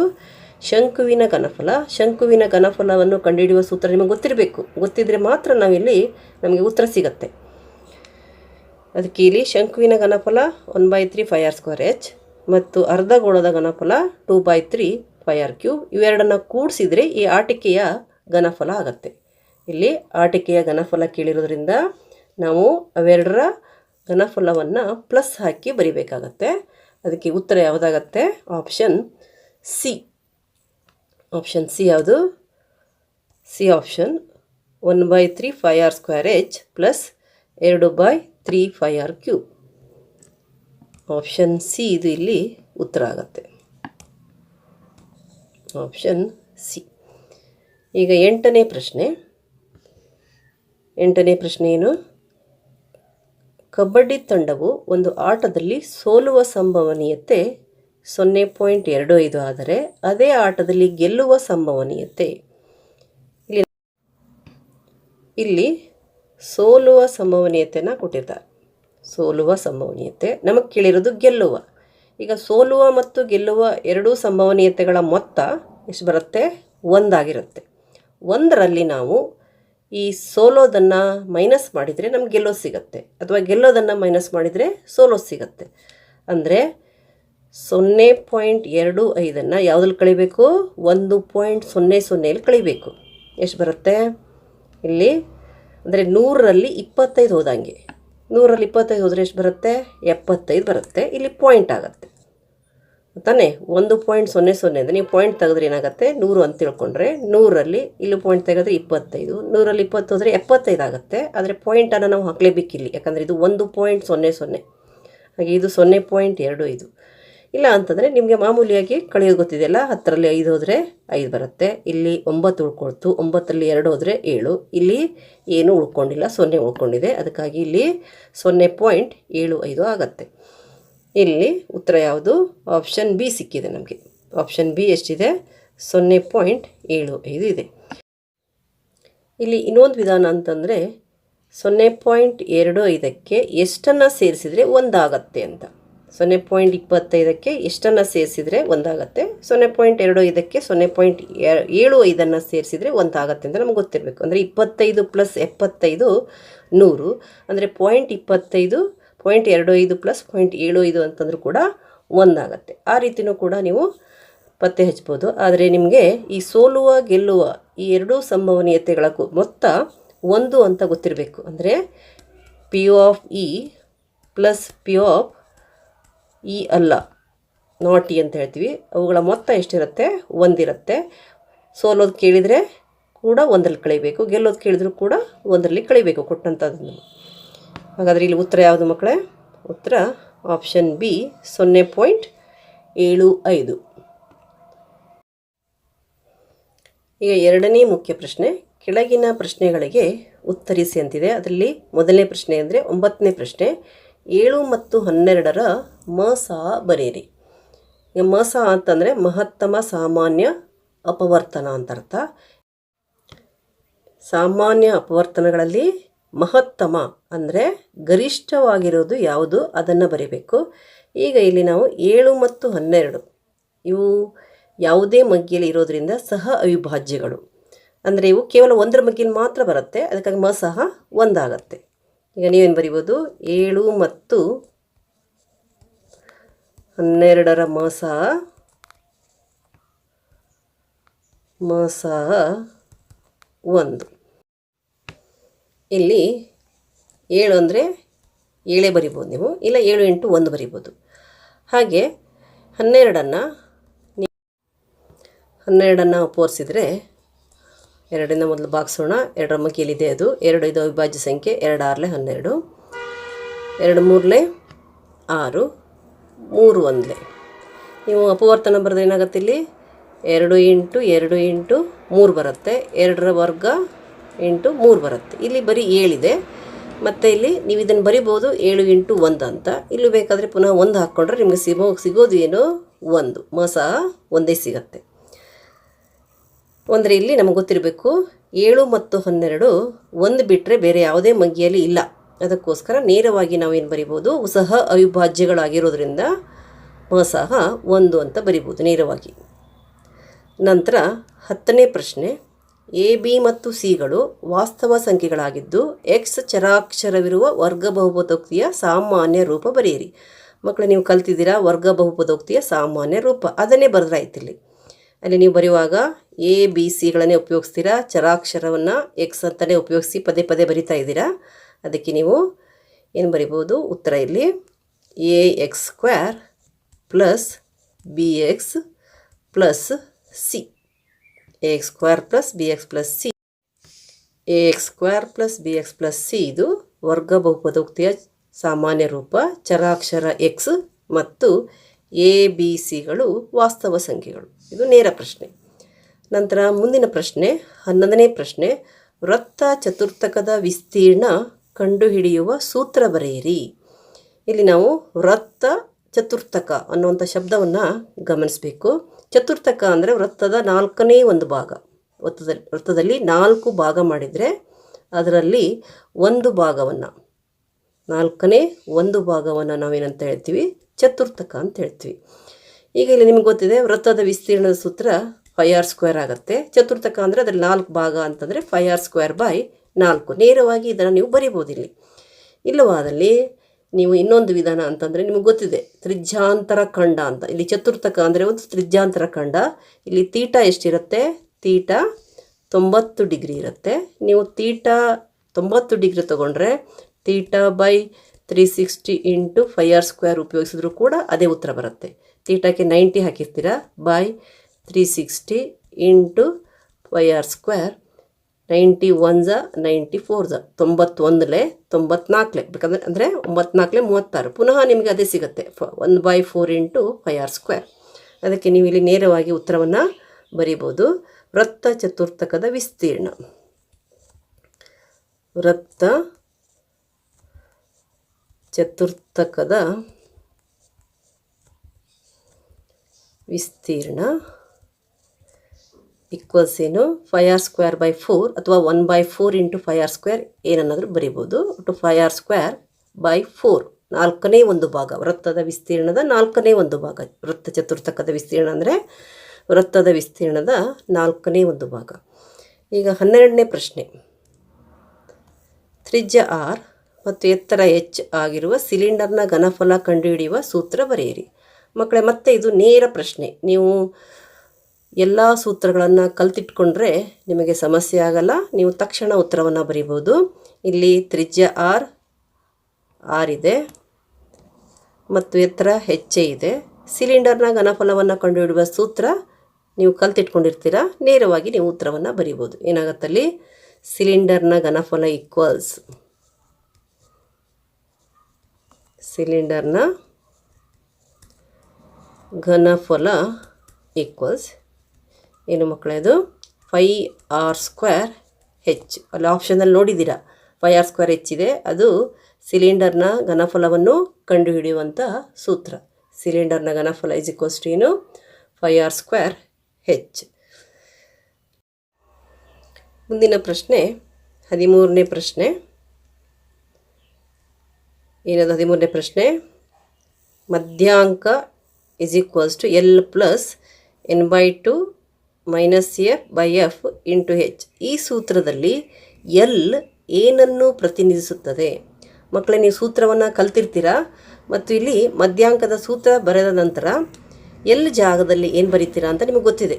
ಶಂಕುವಿನ ಘನಫಲವನ್ನು ಕಂಡುಹಿಡಿಯುವ ಸೂತ್ರ ನಿಮಗೆ ಗೊತ್ತಿರಬೇಕು. ಗೊತ್ತಿದ್ದರೆ ಮಾತ್ರ ನಮಗೆ ಉತ್ತರ ಸಿಗುತ್ತೆ. ಅದಕ್ಕೆ ಇಲ್ಲಿ ಶಂಕುವಿನ ಘನಫಲ 1/3 πr²h ಮತ್ತು ಅರ್ಧಗೋಳದ ಘನಫಲ 2/3 πr³ ಇವೆರಡನ್ನು ಕೂಡಿಸಿದರೆ ಈ ಆಟಿಕೆಯ ಘನಫಲ ಆಗುತ್ತೆ. ಇಲ್ಲಿ ಆಟಿಕೆಯ ಘನಫಲ ಕೇಳಿರೋದ್ರಿಂದ ನಾವು ಅವೆರಡರ ಘನಫಲವನ್ನು ಪ್ಲಸ್ ಹಾಕಿ ಬರಿಬೇಕಾಗತ್ತೆ. ಅದಕ್ಕೆ ಉತ್ತರ ಯಾವುದಾಗತ್ತೆ? Option C. ಯಾವುದು? C option 1/3 πr² plus 2/3 πr³. Option C ಇದು ಇಲ್ಲಿ ಉತ್ತರ ಆಗುತ್ತೆ. Option C. ಈಗ 8ನೇ ಪ್ರಶ್ನೆ ಏನು? ಕಬಡ್ಡಿ ತಂಡವು ಒಂದು ಆಟದಲ್ಲಿ ಸೋಲುವ ಸಂಭವನೀಯತೆ 0.25 ಆದರೆ ಅದೇ ಆಟದಲ್ಲಿ ಗೆಲ್ಲುವ ಸಂಭವನೀಯತೆ ಇಲ್ಲಿ ಸೋಲುವ ಸಂಭವನೀಯತೆನ ಕೊಟ್ಟಿರ್ತಾರೆ. ಸೋಲುವ ಸಂಭವನೀಯತೆ ನಮಗೆ ಕೇಳಿರೋದು ಗೆಲ್ಲುವ. ಈಗ ಸೋಲುವ ಮತ್ತು ಗೆಲ್ಲುವ ಎರಡೂ ಸಂಭವನೀಯತೆಗಳ ಮೊತ್ತ ಎಷ್ಟು ಬರುತ್ತೆ? 1 ಆಗಿರುತ್ತೆ. 1ರಲ್ಲಿ ನಾವು ಈ ಸೋಲೋದನ್ನು ಮೈನಸ್ ಮಾಡಿದರೆ ನಮ್ಗೆ ಗೆಲ್ಲೋದು ಸಿಗುತ್ತೆ, ಅಥವಾ ಗೆಲ್ಲೋದನ್ನು ಮೈನಸ್ ಮಾಡಿದರೆ ಸೋಲೋದು ಸಿಗುತ್ತೆ. ಅಂದರೆ 0.25 ಯಾವುದಲ್ಲಿ ಕಳಿಬೇಕು? 1.00 ಕಳಿಬೇಕು. ಎಷ್ಟು ಬರುತ್ತೆ ಇಲ್ಲಿ? ಅಂದರೆ 100ರಲ್ಲಿ 25 ಹೋದಂಗೆ. 100ರಲ್ಲಿ 25 ಹೋದರೆ ಎಷ್ಟು ಬರುತ್ತೆ? 75 ಬರುತ್ತೆ. ಇಲ್ಲಿ ಪಾಯಿಂಟ್ ಆಗುತ್ತೆ ತಾನೇ. 1.00 ಅಂದರೆ ನೀವು ಪಾಯಿಂಟ್ ತೆಗೆದ್ರೆ ಏನಾಗುತ್ತೆ? 100 ಅಂತ ತಿಳ್ಕೊಂಡ್ರೆ 100ರಲ್ಲಿ ಇಲ್ಲಿ ಪಾಯಿಂಟ್ ತೆಗೆದ್ರೆ 25, 100ರಲ್ಲಿ 20 ಹೋದರೆ 75 ಆಗುತ್ತೆ. ಆದರೆ ಪಾಯಿಂಟನ್ನು ನಾವು ಹಾಕಲೇಬೇಕಿಲ್ಲಿ, ಯಾಕಂದರೆ ಇದು 1.00 ಹಾಗೆ ಇದು 0.25. ಇಲ್ಲ ಅಂತಂದರೆ ನಿಮಗೆ ಮಾಮೂಲಿಯಾಗಿ ಕಳೆಯೋದು ಗೊತ್ತಿದೆಯಲ್ಲ, 10ರಲ್ಲಿ 5 ಹೋದರೆ 5 ಬರುತ್ತೆ. ಇಲ್ಲಿ 9 ಉಳ್ಕೊಳ್ತು, 9ರಲ್ಲಿ 2 ಹೋದರೆ 7. ಇಲ್ಲಿ ಏನೂ ಉಳ್ಕೊಂಡಿಲ್ಲ, 0 ಉಳ್ಕೊಂಡಿದೆ. ಅದಕ್ಕಾಗಿ ಇಲ್ಲಿ 0.75 ಆಗುತ್ತೆ. ಇಲ್ಲಿ ಉತ್ತರ ಯಾವುದು? ಆಪ್ಷನ್ ಬಿ ಸಿಕ್ಕಿದೆ ನಮಗೆ. ಆಪ್ಷನ್ ಬಿ ಎಷ್ಟಿದೆ? 0.75 ಇದೆ. ಇಲ್ಲಿ ಇನ್ನೊಂದು ವಿಧಾನ ಅಂತಂದರೆ 0.25ಕ್ಕೆ ಎಷ್ಟನ್ನು ಸೇರಿಸಿದರೆ 1 ಆಗುತ್ತೆ ಅಂತ. 0.25ಕ್ಕೆ ಎಷ್ಟನ್ನು ಸೇರಿಸಿದರೆ 1 ಆಗುತ್ತೆ. 0.25ಕ್ಕೆ 0.75 ಸೇರಿಸಿದರೆ 1 ಆಗುತ್ತೆ ಅಂತ ನಮ್ಗೆ ಗೊತ್ತಿರಬೇಕು. ಅಂದರೆ 25 + 75 100. ಅಂದರೆ 0.25 0.25 + 0.75 ಅಂತಂದ್ರೂ ಕೂಡ 1 ಆಗುತ್ತೆ. ಆ ರೀತಿಯೂ ಕೂಡ ನೀವು ಪತ್ತೆ ಹಚ್ಬೋದು. ಆದರೆ ನಿಮಗೆ ಈ ಸೋಲುವ ಗೆಲ್ಲುವ ಈ ಎರಡೂ ಸಂಭವನೀಯತೆಗಳ ಮೊತ್ತ 1 ಅಂತ ಗೊತ್ತಿರಬೇಕು. ಅಂದರೆ P(e) + P(e) ಅಲ್ಲ, ನಾಟ್ ಇ ಅಂತ ಹೇಳ್ತೀವಿ. ಅವುಗಳ ಮೊತ್ತ ಎಷ್ಟಿರುತ್ತೆ? 1 ಇರುತ್ತೆ. ಸೋಲೋದು ಕೇಳಿದರೆ ಕೂಡ 1ರಲ್ಲಿ ಕಳಿಬೇಕು, ಗೆಲ್ಲೋದು ಕೇಳಿದರೂ ಕೂಡ 1ರಲ್ಲಿ ಕಳಿಬೇಕು ಕೊಟ್ಟಂಥದ್ದನ್ನು. ಹಾಗಾದರೆ ಇಲ್ಲಿ ಉತ್ತರ ಯಾವುದು ಮಕ್ಕಳೇ? ಉತ್ತರ ಆಪ್ಷನ್ ಬಿ 0.75. ಈಗ 2ನೇ ಮುಖ್ಯ ಪ್ರಶ್ನೆ, ಕೆಳಗಿನ ಪ್ರಶ್ನೆಗಳಿಗೆ ಉತ್ತರಿಸಿ ಅಂತಿದೆ. ಅದರಲ್ಲಿ ಮೊದಲನೇ ಪ್ರಶ್ನೆ ಅಂದರೆ 9ನೇ ಪ್ರಶ್ನೆ, 7 ಮತ್ತು 12ರ ಮ ಸ ಬರೆಯಿರಿ. ಈಗ ಮ ಸ ಅಂತಂದರೆ ಮಹತ್ತಮ ಸಾಮಾನ್ಯ ಅಪವರ್ತನ ಅಂತ ಅರ್ಥ. ಸಾಮಾನ್ಯ ಅಪವರ್ತನಗಳಲ್ಲಿ ಮಹತ್ತಮ ಅಂದರೆ ಗರಿಷ್ಠವಾಗಿರೋದು ಯಾವುದು ಅದನ್ನು ಬರೀಬೇಕು. ಈಗ ಇಲ್ಲಿ ನಾವು 7 ಮತ್ತು 12 ಇವು ಯಾವುದೇ ಮಗ್ಗಿಯಲ್ಲಿ ಇರೋದರಿಂದ ಸಹ ಅವಿಭಾಜ್ಯಗಳು. ಅಂದರೆ ಇವು ಕೇವಲ 1ರ ಮಗ್ಗಿಯಲ್ಲಿ ಮಾತ್ರ ಬರುತ್ತೆ. ಅದಕ್ಕಾಗಿ ಮ ಸಹ 1 ಆಗುತ್ತೆ. ಈಗ ನೀವೇನು ಬರಿಬೋದು? 7 ಮತ್ತು 12ರ ಮ ಸಹ 1. ಇಲ್ಲಿ 7 ಅಂದರೆ 7 ಬರಿಬೋದು ನೀವು, ಇಲ್ಲ 7 × 1 ಬರಿಬೋದು. ಹಾಗೆ 12ನ್ನು ಅಪೋರಿಸಿದರೆ 2ರಿಂದ ಮೊದಲು ಭಾಗಿಸೋಣ. 2ರ ಮಗ್ಗಿಯಲ್ಲಿದೆ ಅದು 2. ಇದು ಅವಿಭಾಜ್ಯ ಸಂಖ್ಯೆ. 2 6 12, 2 3 6, 3 1. ನೀವು ಅಪವರ್ತನ ಬರೆದ್ರೆ ಏನಾಗುತ್ತೆ? ಇಲ್ಲಿ 2 × 2 × 3 ಬರುತ್ತೆ. 2ರ ವರ್ಗ × 3 ಬರುತ್ತೆ. ಇಲ್ಲಿ ಬರೀ 7 ಇದೆ. ಮತ್ತು ಇಲ್ಲಿ ನೀವು ಇದನ್ನು ಬರಿಬೋದು 7 × 1 ಅಂತ. ಇಲ್ಲಿ ಬೇಕಾದರೆ ಪುನಃ 1 ಹಾಕ್ಕೊಂಡ್ರೆ ನಿಮಗೆ ಸಿಗೋದು ಏನು? 1. ಮ ಸಹ 1 ಸಿಗುತ್ತೆ. ಅಂದರೆ ಇಲ್ಲಿ ನಮಗೆ ಗೊತ್ತಿರಬೇಕು 7 ಮತ್ತು 12 1 ಬಿಟ್ಟರೆ ಬೇರೆ ಯಾವುದೇ ಮಗ್ಗಿಯಲ್ಲಿ ಇಲ್ಲ. ಅದಕ್ಕೋಸ್ಕರ ನೇರವಾಗಿ ನಾವೇನು ಬರಿಬೋದು? ಸಹ ಅವಿಭಾಜ್ಯಗಳಾಗಿರೋದ್ರಿಂದ ಮ ಸಹ 1 ಅಂತ ಬರಿಬೋದು ನೇರವಾಗಿ. ನಂತರ 10ನೇ ಪ್ರಶ್ನೆ, ಎ ಬಿ ಮತ್ತು ಸಿಗಳು ವಾಸ್ತವ ಸಂಖ್ಯೆಗಳಾಗಿದ್ದು ಎಕ್ಸ್ ಚರಾಕ್ಷರವಿರುವ ವರ್ಗ ಬಹುಪದೋಕ್ತಿಯ ಸಾಮಾನ್ಯ ರೂಪ ಬರೆಯಿರಿ. ಮಕ್ಕಳು ನೀವು ಕಲ್ತಿದ್ದೀರಾ ವರ್ಗ ಬಹುಪದೋಕ್ತಿಯ ಸಾಮಾನ್ಯ ರೂಪ, ಅದನ್ನೇ ಬರೆದ್ರಾಯ್ತಿಲ್ಲಿ. ಅಲ್ಲಿ ನೀವು ಬರೆಯುವಾಗ ಎ ಬಿ ಸಿಗಳನ್ನೇ ಉಪಯೋಗಿಸ್ತೀರಾ, ಚರಾಕ್ಷರವನ್ನು ಎಕ್ಸ್ ಅಂತಲೇ ಉಪಯೋಗಿಸಿ ಪದೇ ಪದೇ ಬರಿತಾ ಇದ್ದೀರಾ. ಅದಕ್ಕೆ ನೀವು ಏನು ಬರಿಬೋದು, ಉತ್ತರ ಇಲ್ಲಿ A X square plus B X plus C. A X square plus B X plus C. A X square plus B X plus C ಇದು ವರ್ಗ ಬಹುಪದೋಕ್ತಿಯ ಸಾಮಾನ್ಯ ರೂಪ. ಚರಾಕ್ಷರ ಎಕ್ಸ್ ಮತ್ತು ಎ ಬಿ ಸಿಗಳು ವಾಸ್ತವ ಸಂಖ್ಯೆಗಳು. ಇದು ನೇರ ಪ್ರಶ್ನೆ. ನಂತರ ಮುಂದಿನ ಪ್ರಶ್ನೆ 11ನೇ ಪ್ರಶ್ನೆ, ವೃತ್ತ ಚತುರ್ಥಕದ ವಿಸ್ತೀರ್ಣ ಕಂಡುಹಿಡಿಯುವ ಸೂತ್ರ ಬರೆಯಿರಿ. ಇಲ್ಲಿ ನಾವು ವೃತ್ತ ಚತುರ್ಥಕ ಅನ್ನುವಂಥ ಶಬ್ದವನ್ನು ಗಮನಿಸಬೇಕು. ಚತುರ್ಥಕ ಅಂದರೆ ವೃತ್ತದ 4ನೇ ಒಂದು ಭಾಗ. ವೃತ್ತದಲ್ಲಿ 4 ಭಾಗ ಮಾಡಿದರೆ ಅದರಲ್ಲಿ ಒಂದು ಭಾಗವನ್ನು, 4ನೇ ಒಂದು ಭಾಗವನ್ನು ನಾವೇನಂತ ಹೇಳ್ತೀವಿ, ಚತುರ್ಥಕ ಅಂತ ಹೇಳ್ತೀವಿ. ಈಗ ಇಲ್ಲಿ ನಿಮ್ಗೆ ಗೊತ್ತಿದೆ ವೃತ್ತದ ವಿಸ್ತೀರ್ಣದ ಸೂತ್ರ 5r² ಆಗುತ್ತೆ. ಚತುರ್ಥಕ ಅಂದರೆ ಅದರಲ್ಲಿ 4 ಭಾಗ ಅಂತಂದರೆ 5r²/4. ನೇರವಾಗಿ ಇದನ್ನು ನೀವು ಬರಿಬೋದು. ಇಲ್ಲಿ ಇಲ್ಲವಾದಲ್ಲಿ ನೀವು ಇನ್ನೊಂದು ವಿಧಾನ ಅಂತಂದರೆ ನಿಮಗೆ ಗೊತ್ತಿದೆ ತ್ರಿಜ್ಯಾಂತರ ಖಂಡ ಅಂತ. ಇಲ್ಲಿ ಚತುರ್ಥಕ ಅಂದರೆ ಒಂದು ತ್ರಿಜ್ಯಾಂತರ ಖಂಡ. ಇಲ್ಲಿ ತೀಟಾ ಎಷ್ಟಿರುತ್ತೆ, ತೀಟಾ 90 ಡಿಗ್ರಿ ಇರುತ್ತೆ. ನೀವು ತೀಟಾ 90 ಡಿಗ್ರಿ ತೊಗೊಂಡ್ರೆ ತೀಟಾ/360 × 5r² ಉಪಯೋಗಿಸಿದ್ರು ಕೂಡ ಅದೇ ಉತ್ತರ ಬರುತ್ತೆ. ತೀಟಾಕ್ಕೆ 90 ಹಾಕಿರ್ತೀರ, /360 × 5r². 90 1 94 91 94 ಬೇಕಂದರೆ ಅಂದರೆ 94 36. ಪುನಃ ನಿಮಗೆ ಅದೇ ಸಿಗುತ್ತೆ 1/4 × 5r². ಅದಕ್ಕೆ ನೀವು ಇಲ್ಲಿ ನೇರವಾಗಿ ಉತ್ತರವನ್ನು ಬರೀಬೋದು. ವೃತ್ತ ಚತುರ್ಥಕದ ವಿಸ್ತೀರ್ಣ, ವೃತ್ತ ಚತುರ್ಥಕದ ವಿಸ್ತೀರ್ಣ ಈಕ್ವಲ್ಸ್ ಏನು, 5r²/4 ಅಥವಾ 1/4 × 5r², ಏನನ್ನಾದರೂ ಬರಿಬೋದು. ಒಟ್ಟು 5r²/4, 4ನೇ ಒಂದು ಭಾಗ. ವೃತ್ತದ ವಿಸ್ತೀರ್ಣದ 4ನೇ ಒಂದು ಭಾಗ. ವೃತ್ತ ಚತುರ್ಥಕದ ವಿಸ್ತೀರ್ಣ ಅಂದರೆ ವೃತ್ತದ ವಿಸ್ತೀರ್ಣದ 4ನೇ ಒಂದು ಭಾಗ. ಈಗ 12ನೇ ಪ್ರಶ್ನೆ, ತ್ರಿಜ್ಯ r ಮತ್ತು ಎತ್ತರ h ಆಗಿರುವ ಸಿಲಿಂಡರ್ನ ಘನಫಲ ಕಂಡುಹಿಡಿಯುವ ಸೂತ್ರ ಬರೆಯಿರಿ. ಮಕ್ಕಳೇ ಮತ್ತೆ ಇದು ನೇರ ಪ್ರಶ್ನೆ. ನೀವು ಎಲ್ಲ ಸೂತ್ರಗಳನ್ನು ಕಲ್ತಿಟ್ಕೊಂಡ್ರೆ ನಿಮಗೆ ಸಮಸ್ಯೆ ಆಗಲ್ಲ. ನೀವು ತಕ್ಷಣ ಉತ್ತರವನ್ನು ಬರಿಬೋದು. ಇಲ್ಲಿ ತ್ರಿಜ್ಯ r ಇದೆ ಮತ್ತು ಎತ್ತರ h ಇದೆ. ಸಿಲಿಂಡರ್ನ ಘನಫಲವನ್ನು ಕಂಡುಹಿಡಿಯುವ ಸೂತ್ರ ನೀವು ಕಲ್ತಿಟ್ಕೊಂಡಿರ್ತೀರ. ನೇರವಾಗಿ ನೀವು ಉತ್ತರವನ್ನು ಬರಿಬೋದು. ಏನಾಗುತ್ತಲ್ಲಿ, ಸಿಲಿಂಡರ್ನ ಘನಫಲ ಈಕ್ವಲ್ಸ್ ಸಿಲಿಂಡರ್ನ ಘನಫಲ ಈಕ್ವಲ್ಸ್ ಏನು ಮಕ್ಕಳೇ, ಅದು 5r²h. ಅಲ್ಲಿ ಆಪ್ಷನಲ್ಲಿ ನೋಡಿದ್ದೀರಾ 5r²h ಇದೆ. ಅದು ಸಿಲಿಂಡರ್ನ ಘನಫಲವನ್ನು ಕಂಡುಹಿಡಿಯುವಂಥ ಸೂತ್ರ. ಸಿಲಿಂಡರ್ನ ಘನಫಲ ಏನು, 5r²h. ಮುಂದಿನ ಪ್ರಶ್ನೆ 13ನೇ ಪ್ರಶ್ನೆ. ಏನದು 13ನೇ ಪ್ರಶ್ನೆ, ಮಧ್ಯಾಂಕ L + n/2 - f/f × h. ಈ ಸೂತ್ರದಲ್ಲಿ L ಏನನ್ನು ಪ್ರತಿನಿಧಿಸುತ್ತದೆ? ಮಕ್ಕಳೇ ನೀವು ಸೂತ್ರವನ್ನು ಕಲ್ತಿರ್ತೀರಾ ಮತ್ತು ಇಲ್ಲಿ ಮಧ್ಯಾಂಕದ ಸೂತ್ರ ಬರೆದ ನಂತರ L ಜಾಗದಲ್ಲಿ ಏನು ಬರೀತೀರಾ ಅಂತ ನಿಮಗೆ ಗೊತ್ತಿದೆ.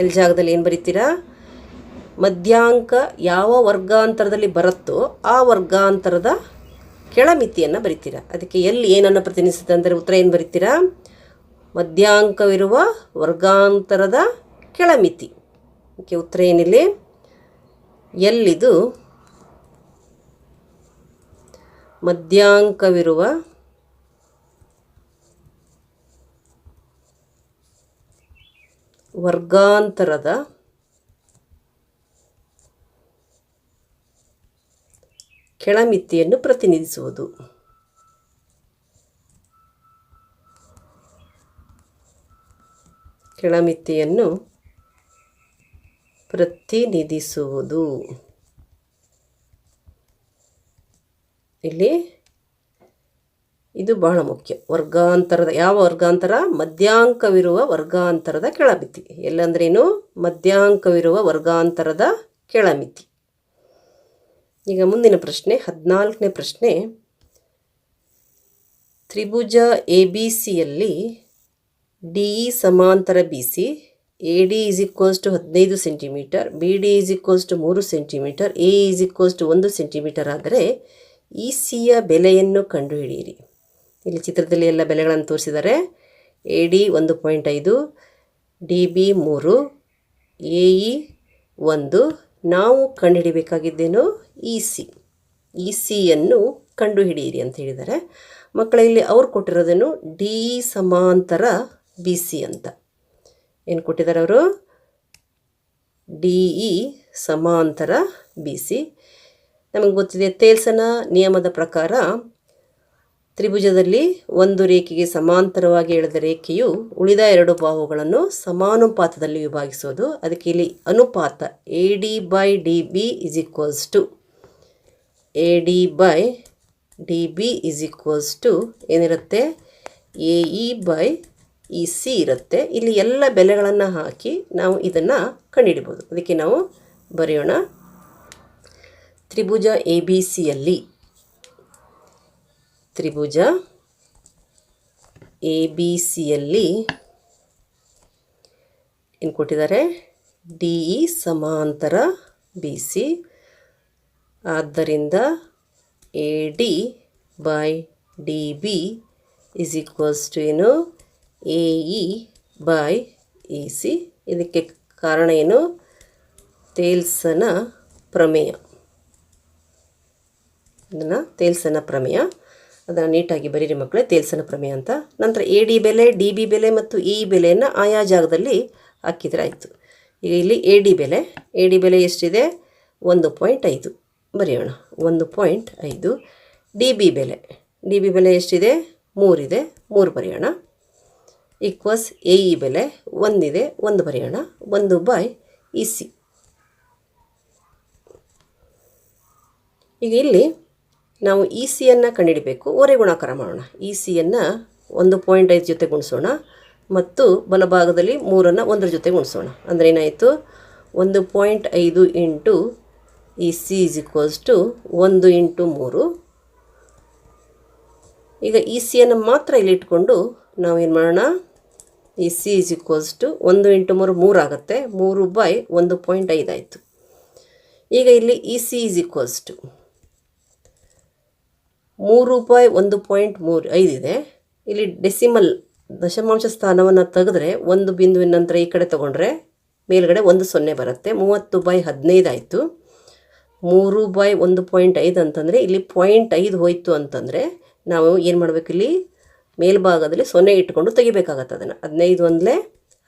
L ಜಾಗದಲ್ಲಿ ಏನು ಬರೀತೀರಾ, ಮಧ್ಯಾಂಕ ಯಾವ ವರ್ಗಾಂತರದಲ್ಲಿ ಬರುತ್ತೋ ಆ ವರ್ಗಾಂತರದ ಕೆಳಮಿತಿಯನ್ನು ಬರಿತೀರಾ. ಅದಕ್ಕೆ L ಏನನ್ನು ಪ್ರತಿನಿಧಿಸುತ್ತೆ ಅಂದರೆ ಉತ್ತರ ಏನು ಬರಿತೀರಾ, ಮಧ್ಯಾಂಕವಿರುವ ವರ್ಗಾಂತರದ ಕೆಳಮಿತಿ. ಅದಕ್ಕೆ ಉತ್ತರ ಏನಿಲ್ಲಿ, L ಇದು ಮಧ್ಯಾಂಕವಿರುವ ವರ್ಗಾಂತರದ ಕೆಳಮಿತಿಯನ್ನು ಪ್ರತಿನಿಧಿಸುವುದು. ಕೆಳಮಿತಿಯನ್ನು ಪ್ರತಿನಿಧಿಸುವುದು. ಇಲ್ಲಿ ಇದು ಬಹಳ ಮುಖ್ಯ. ವರ್ಗಾಂತರದ ಯಾವ ವರ್ಗಾಂತರ? ಮಧ್ಯಾಂಕವಿರುವ ವರ್ಗಾಂತರದ ಕೆಳಮಿತಿ. ಎಲ್ಲಂದ್ರೇನು? ಮಧ್ಯಾಂಕವಿರುವ ವರ್ಗಾಂತರದ ಕೆಳಮಿತಿ. ಈಗ ಮುಂದಿನ ಪ್ರಶ್ನೆ 14ನೇ ಪ್ರಶ್ನೆ. ತ್ರಿಭುಜ ಎ ಬಿ ಸಿಯಲ್ಲಿ ಡಿ ಇ ಸಮಾಂತರ B C, A D is equals to 15 centimetre, B D is equals to 3 centimetre, A is equals to 1 centimetre ಆದರೆ ಇ ಸಿಯ ಬೆಲೆಯನ್ನು ಕಂಡುಹಿಡಿಯಿರಿ. ಇಲ್ಲಿ ಚಿತ್ರದಲ್ಲಿ ಎಲ್ಲ ಬೆಲೆಗಳನ್ನು ತೋರಿಸಿದ್ದಾರೆ. A D 1.5, D B 3, A E 1. ನಾವು ಕಂಡುಹಿಡಿಬೇಕಾಗಿದ್ದೇನು? E C. ಇ ಸಿಯನ್ನು ಕಂಡುಹಿಡಿಯಿರಿ ಅಂತ ಹೇಳಿದ್ದಾರೆ. ಮಕ್ಕಳ ಇಲ್ಲಿ ಅವ್ರು ಕೊಟ್ಟಿರೋದೇನು? ಡಿ ಇ ಸಮಾಂತರ ಬಿ ಸಿ ಅಂತ. ಏನು ಕೊಟ್ಟಿದ್ದಾರೆ ಅವರು? ಡಿ ಇ ಸಮಾಂತರ ಬಿ ಸಿ. ನಮಗೆ ಗೊತ್ತಿದೆ ತೇಲ್ಸನ ನಿಯಮದ ಪ್ರಕಾರ ತ್ರಿಭುಜದಲ್ಲಿ ಒಂದು ರೇಖೆಗೆ ಸಮಾಂತರವಾಗಿ ಎಳೆದ ರೇಖೆಯು ಉಳಿದ ಎರಡು ಬಾಹುಗಳನ್ನು ಸಮಾನುಪಾತದಲ್ಲಿ ವಿಭಾಗಿಸೋದು. ಅದಕ್ಕೆ ಇಲ್ಲಿ ಅನುಪಾತ A D by D B is equals to A D by D B is equals to ಏನಿರುತ್ತೆ? A E by E C ಇರುತ್ತೆ. ಇಲ್ಲಿ ಎಲ್ಲ ಬೆಲೆಗಳನ್ನು ಹಾಕಿ ನಾವು ಇದನ್ನು ಕಂಡುಹಿಡಿಬೋದು. ಅದಕ್ಕೆ ನಾವು ಬರೆಯೋಣ. ತ್ರಿಭುಜ ಎ ಬಿ ಸಿಯಲ್ಲಿ ತ್ರಿಭುಜ ಎ ಬಿ ಸಿಯಲ್ಲಿ ಏನು ಕೊಟ್ಟಿದ್ದಾರೆ? ಡಿ ಇ ಸಮಾಂತರ ಬಿ ಸಿ. ಆದ್ದರಿಂದ A D by D B is equals to ಏನು? A E by E C. ಇದಕ್ಕೆ ಕಾರಣ ಏನು? ತೇಲ್ಸನ ಪ್ರಮೇಯ. ಇದನ್ನು ತೇಲ್ಸನ ಪ್ರಮೇಯ. ಅದನ್ನು ನೀಟಾಗಿ ಬರೀರಿ ಮಕ್ಕಳೇ, ತೇಲ್ಸನ ಪ್ರಮೇಯ ಅಂತ. ನಂತರ ಎ ಡಿ ಬೆಲೆ, ಡಿ ಬಿ ಬೆಲೆ ಮತ್ತು ಇ ಬೆಲೆಯನ್ನು ಆಯಾ ಜಾಗದಲ್ಲಿ ಹಾಕಿದರೆ ಆಯಿತು. ಈಗ ಇಲ್ಲಿ ಎ ಡಿ ಬೆಲೆ ಎಷ್ಟಿದೆ? 1.5 ಬರೆಯೋಣ. 1.5. ಡಿ ಬಿ ಬೆಲೆ ಎಷ್ಟಿದೆ? 3 ಇದೆ, 3 ಬರೆಯೋಣ. ಈಕ್ವಸ್ ಎ ಇ ಬೆಲೆ 1 ಇದೆ, 1 ಬರೆಯೋಣ. 1 ಬೈ ಇ ಸಿ. ಈಗ ಇಲ್ಲಿ ನಾವು ಇ ಸಿಯನ್ನು ಕಂಡುಹಿಡಬೇಕು. ಓರೆ ಗುಣಾಕಾರ ಮಾಡೋಣ. ಇ ಸಿಯನ್ನು 1.5 ಜೊತೆ ಗುಣಿಸೋಣ ಮತ್ತು ಬಲಭಾಗದಲ್ಲಿ 3ಅನ್ನು 1 ಜೊತೆ ಗುಣಿಸೋಣ. ಅಂದರೆ ಏನಾಯಿತು? 1.5 into E C is equals to 1 into 3. ಈಗ ಇ ಸಿಯನ್ನು ಮಾತ್ರ ಇಲ್ಲಿ ಇಟ್ಕೊಂಡು ನಾವೇನು ಮಾಡೋಣ? E C is equals to 1 into 3 3 ಆಗುತ್ತೆ. 3 ಬೈ 1.5 ಆಯಿತು. ಈಗ ಇಲ್ಲಿ E C is equals to 3 by 1.35 ಇದೆ. ಇಲ್ಲಿ ಡೆಸಿಮಲ್ ದಶಮಾಂಶ ಸ್ಥಾನವನ್ನು ತೆಗೆದ್ರೆ ಒಂದು ಬಿಂದುವಿನ ನಂತರ ಈ ಕಡೆ ತೊಗೊಂಡ್ರೆ ಮೇಲ್ಗಡೆ 10 ಬರುತ್ತೆ. 30 ಬೈ 15 ಆಯಿತು. 3 ಬೈ 1.5 ಅಂತಂದರೆ ಇಲ್ಲಿ 0.5 ಹೋಯಿತು ಅಂತಂದರೆ ನಾವು ಏನು ಮಾಡಬೇಕು? ಇಲ್ಲಿ ಮೇಲ್ಭಾಗದಲ್ಲಿ 0 ಇಟ್ಕೊಂಡು ತೆಗಿಬೇಕಾಗತ್ತೆ. ಅದನ್ನು 15 1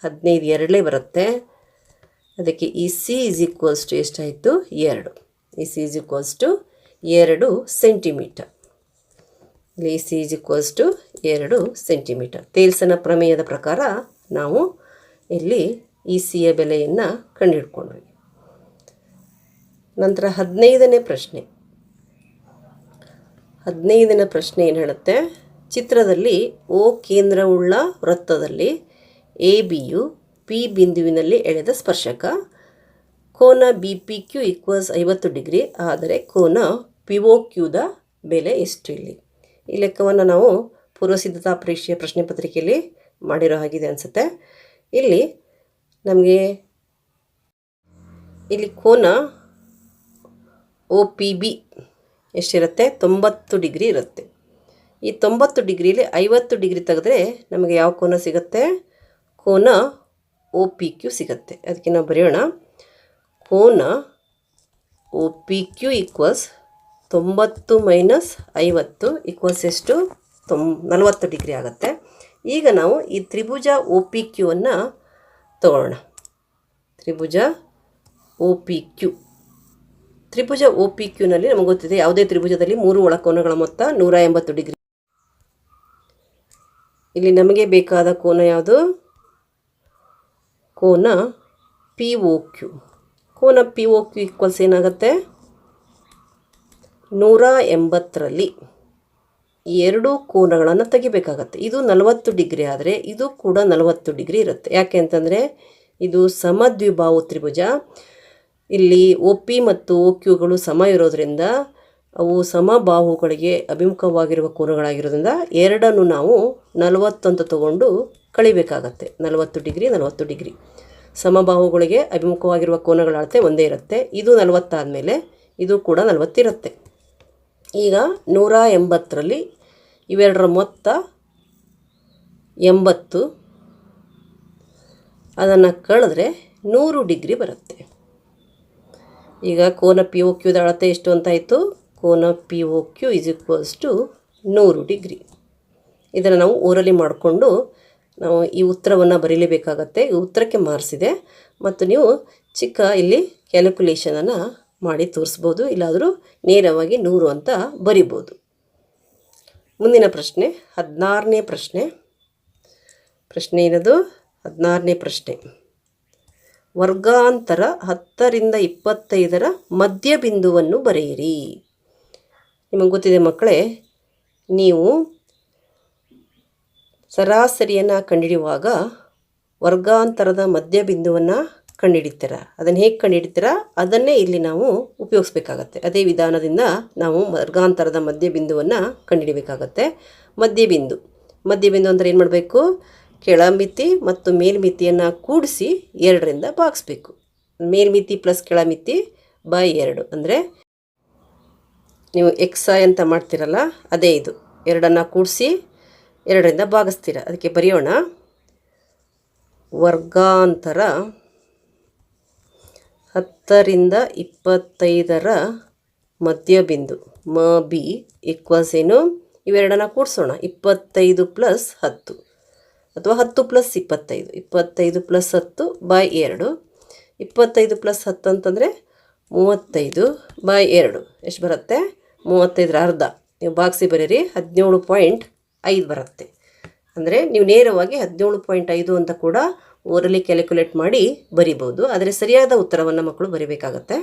15 2 ಬರುತ್ತೆ. ಅದಕ್ಕೆ E C is equals to ಎಷ್ಟಾಯಿತು? 2. E C is equals to 2 centimetre. ಇಲ್ಲಿ E C is equals to 2 centimetre. ತೇಲ್ಸನ ಪ್ರಮೇಯದ ಪ್ರಕಾರ ನಾವು ಇಲ್ಲಿ ಇ ಸಿಯ ಬೆಲೆಯನ್ನು ಕಂಡುಹಿಡ್ಕೊಂಡ್ವಿ. ನಂತರ 15ನೇ ಪ್ರಶ್ನೆ. 15ನೇ ಪ್ರಶ್ನೆ ಏನು ಹೇಳುತ್ತೆ? ಚಿತ್ರದಲ್ಲಿ ಓ ಕೇಂದ್ರವುಳ್ಳ ವೃತ್ತದಲ್ಲಿ ಎ ಬಿಯು ಪಿ ಬಿಂದುವಿನಲ್ಲಿ ಎಳೆದ ಸ್ಪರ್ಶಕ. ಕೋನ B P Q equals 50 degree. ಆದರೆ ಕೋನ ಪಿ ಒ ಕ್ಯೂದ ಬೆಲೆ ಎಷ್ಟು? ಈ ಲೆಕ್ಕವನ್ನು ನಾವು ಪೂರ್ವಸಿದ್ಧತಾ ಪರೀಕ್ಷೆಯ ಪ್ರಶ್ನೆ ಪತ್ರಿಕೆಯಲ್ಲಿ ಮಾಡಿರೋ ಹಾಗಿದೆ ಅನಿಸುತ್ತೆ. ಇಲ್ಲಿ ನಮಗೆ ಇಲ್ಲಿ ಕೋನ ಒ ಪಿ ಬಿ ಎಷ್ಟಿರುತ್ತೆ? 90 ಡಿಗ್ರಿ ಇರುತ್ತೆ. ಈ 90 ಡಿಗ್ರಿಲಿ 50 ಡಿಗ್ರಿ ತೆಗೆದ್ರೆ ನಮಗೆ ಯಾವ ಕೋನ ಸಿಗುತ್ತೆ? ಕೋನ ಒ ಪಿ ಕ್ಯೂ ಸಿಗುತ್ತೆ. ಅದಕ್ಕೆ ನಾವು ಬರೆಯೋಣ. ಕೋನ O P Q equals 90 minus 50 equals ಎಷ್ಟು? 40 ಡಿಗ್ರಿ ಆಗುತ್ತೆ. ಈಗ ನಾವು ಈ ತ್ರಿಭುಜ ಒ ಪಿ ಕ್ಯೂವನ್ನು ತಗೊಳ್ಳೋಣ. ತ್ರಿಭುಜ ಒ ಪಿ ಕ್ಯೂ. ತ್ರಿಭುಜ ಒ ಪಿ ಕ್ಯೂನಲ್ಲಿ ನಮಗೆ ಗೊತ್ತಿದೆ ಯಾವುದೇ ತ್ರಿಭುಜದಲ್ಲಿ 3 ಒಳಕೋನಗಳ ಮೊತ್ತ 180 ಡಿಗ್ರಿ. ಇಲ್ಲಿ ನಮಗೆ ಬೇಕಾದ ಕೋನ ಯಾವುದು? ಕೋನ ಪಿ ಒ ಕ್ಯೂ. ಕೋನ ಪಿ ಒ ಕ್ಯೂ ಈಕ್ವಲ್ಸ್ ಏನಾಗುತ್ತೆ? 180ರಲ್ಲಿ ಈ ಎರಡೂ ಕೋನಗಳನ್ನು ತೆಗಿಬೇಕಾಗತ್ತೆ. ಇದು 40 ಡಿಗ್ರಿ ಆದರೆ ಇದು ಕೂಡ 40 ಡಿಗ್ರಿ ಇರುತ್ತೆ. ಯಾಕೆ ಅಂತಂದರೆ ಇದು ಸಮದ್ವಿಬಾಹು ತ್ರಿಭುಜ. ಇಲ್ಲಿ ಒ ಪಿ ಮತ್ತು ಒ ಕ್ಯೂಗಳು ಸಮ ಇರೋದ್ರಿಂದ ಅವು ಸಮಬಾಹುಗಳಿಗೆ ಅಭಿಮುಖವಾಗಿರುವ ಕೋನಗಳಾಗಿರೋದ್ರಿಂದ ಎರಡನ್ನು ನಾವು 40 ಅಂತ ತಗೊಂಡು ಕಳಿಬೇಕಾಗತ್ತೆ. 40 ಡಿಗ್ರಿ 40 ಡಿಗ್ರಿ. ಸಮಬಾಹುಗಳಿಗೆ ಅಭಿಮುಖವಾಗಿರುವ ಕೋನಗಳ ಅಳತೆ ಒಂದೇ ಇರುತ್ತೆ. ಇದು 40 ಆದಮೇಲೆ ಇದು ಕೂಡ 40 ಇರುತ್ತೆ. ಈಗ 180ರಲ್ಲಿ ಇವೆರಡರ ಮೊತ್ತ 80. ಅದನ್ನು ಕಳೆದ್ರೆ 100 ಡಿಗ್ರಿ ಬರುತ್ತೆ. ಈಗ ಕೋನ ಪಿ ಒ ಕ್ಯೂದ ಅಳತೆ ಎಷ್ಟು ಅಂತಾಯಿತು? ಕೋನ P O Q is equals to 100 degree. ಇದನ್ನು ನಾವು ಓರಲಿ ಮಾಡಿಕೊಂಡು ನಾವು ಈ ಉತ್ತರವನ್ನು ಬರೀಲೇಬೇಕಾಗತ್ತೆ. ಈ ಉತ್ತರಕ್ಕೆ ಮಾರ್ಕ್ಸಿದೆ ಮತ್ತು ನೀವು ಚಿಕ್ಕ ಇಲ್ಲಿ ಕ್ಯಾಲ್ಕುಲೇಷನನ್ನು ಮಾಡಿ ತೋರಿಸ್ಬೋದು, ಇಲ್ಲಾದರೂ ನೇರವಾಗಿ 100 ಅಂತ ಬರಿಬೋದು. ಮುಂದಿನ ಪ್ರಶ್ನೆ 16ನೇ ಪ್ರಶ್ನೆ. ಪ್ರಶ್ನೆ ಏನದು? 16ನೇ ಪ್ರಶ್ನೆ. ವರ್ಗಾಂತರ 10ರಿಂದ 25ರ ಮಧ್ಯಬಿಂದುವನ್ನು ಬರೆಯಿರಿ. ನಿಮಗೆ ಗೊತ್ತಿದೆ ಮಕ್ಕಳೇ, ನೀವು ಸರಾಸರಿಯನ್ನು ಕಂಡುಹಿಡಿಯುವಾಗ ವರ್ಗಾಂತರದ ಮಧ್ಯಬಿಂದುವನ್ನು ಕಂಡುಹಿಡಿತೀರ. ಅದನ್ನು ಹೇಗೆ ಕಂಡುಹಿಡಿತೀರ ಅದನ್ನೇ ಇಲ್ಲಿ ನಾವು ಉಪಯೋಗಿಸ್ಬೇಕಾಗತ್ತೆ. ಅದೇ ವಿಧಾನದಿಂದ ನಾವು ವರ್ಗಾಂತರದ ಮಧ್ಯಬಿಂದುವನ್ನು ಕಂಡುಹಿಡಿಬೇಕಾಗತ್ತೆ. ಮಧ್ಯಬಿಂದು ಅಂದರೆ ಏನು ಮಾಡಬೇಕು? ಕೆಳಮಿತಿ ಮತ್ತು ಮೇಲ್ಮಿತಿಯನ್ನು ಕೂಡಿಸಿ 2ರಿಂದ ಭಾಗಿಸ್ಬೇಕು. ಮೇಲ್ಮಿತಿ ಪ್ಲಸ್ ಕೆಳಮಿತಿ ಬೈ 2 ಅಂದರೆ ನೀವು ಎಕ್ಸ್ ಐ ಅಂತ ಮಾಡ್ತೀರಲ್ಲ ಅದೇ ಇದು. 2ಅನ್ನು ಕೂಡಿಸಿ 2ರಿಂದ ಭಾಗಿಸ್ತೀರ. ಅದಕ್ಕೆ ಬರೆಯೋಣ. ವರ್ಗಾಂತರ 10ರಿಂದ 25ರ ಮಧ್ಯಬಿಂದು ಮ ಬಿ ಈಕ್ವಲ್ಸ್ ಏನು? ಇವೆರಡನ್ನು ಕೂಡಿಸೋಣ. 25 ಪ್ಲಸ್ 10 ಅಥವಾ 10 ಪ್ಲಸ್ 25. 25 plus 10 by 2. 25 ಪ್ಲಸ್ 10 ಅಂತಂದರೆ 35 ಬೈ 2 ಎಷ್ಟು ಬರುತ್ತೆ? 35ರ ಅರ್ಧ. ನೀವು ಭಾಗಿಸಿ ಬರೀರಿ 17.5 ಬರುತ್ತೆ. ಅಂದರೆ ನೀವು ನೇರವಾಗಿ 17.5 ಅಂತ ಕೂಡ ಓರಲಿ ಕ್ಯಾಲ್ಕುಲೇಟ್ ಮಾಡಿ ಬರಿಬೋದು. ಆದರೆ ಸರಿಯಾದ ಉತ್ತರವನ್ನು ಮಕ್ಕಳು ಬರೀಬೇಕಾಗತ್ತೆ.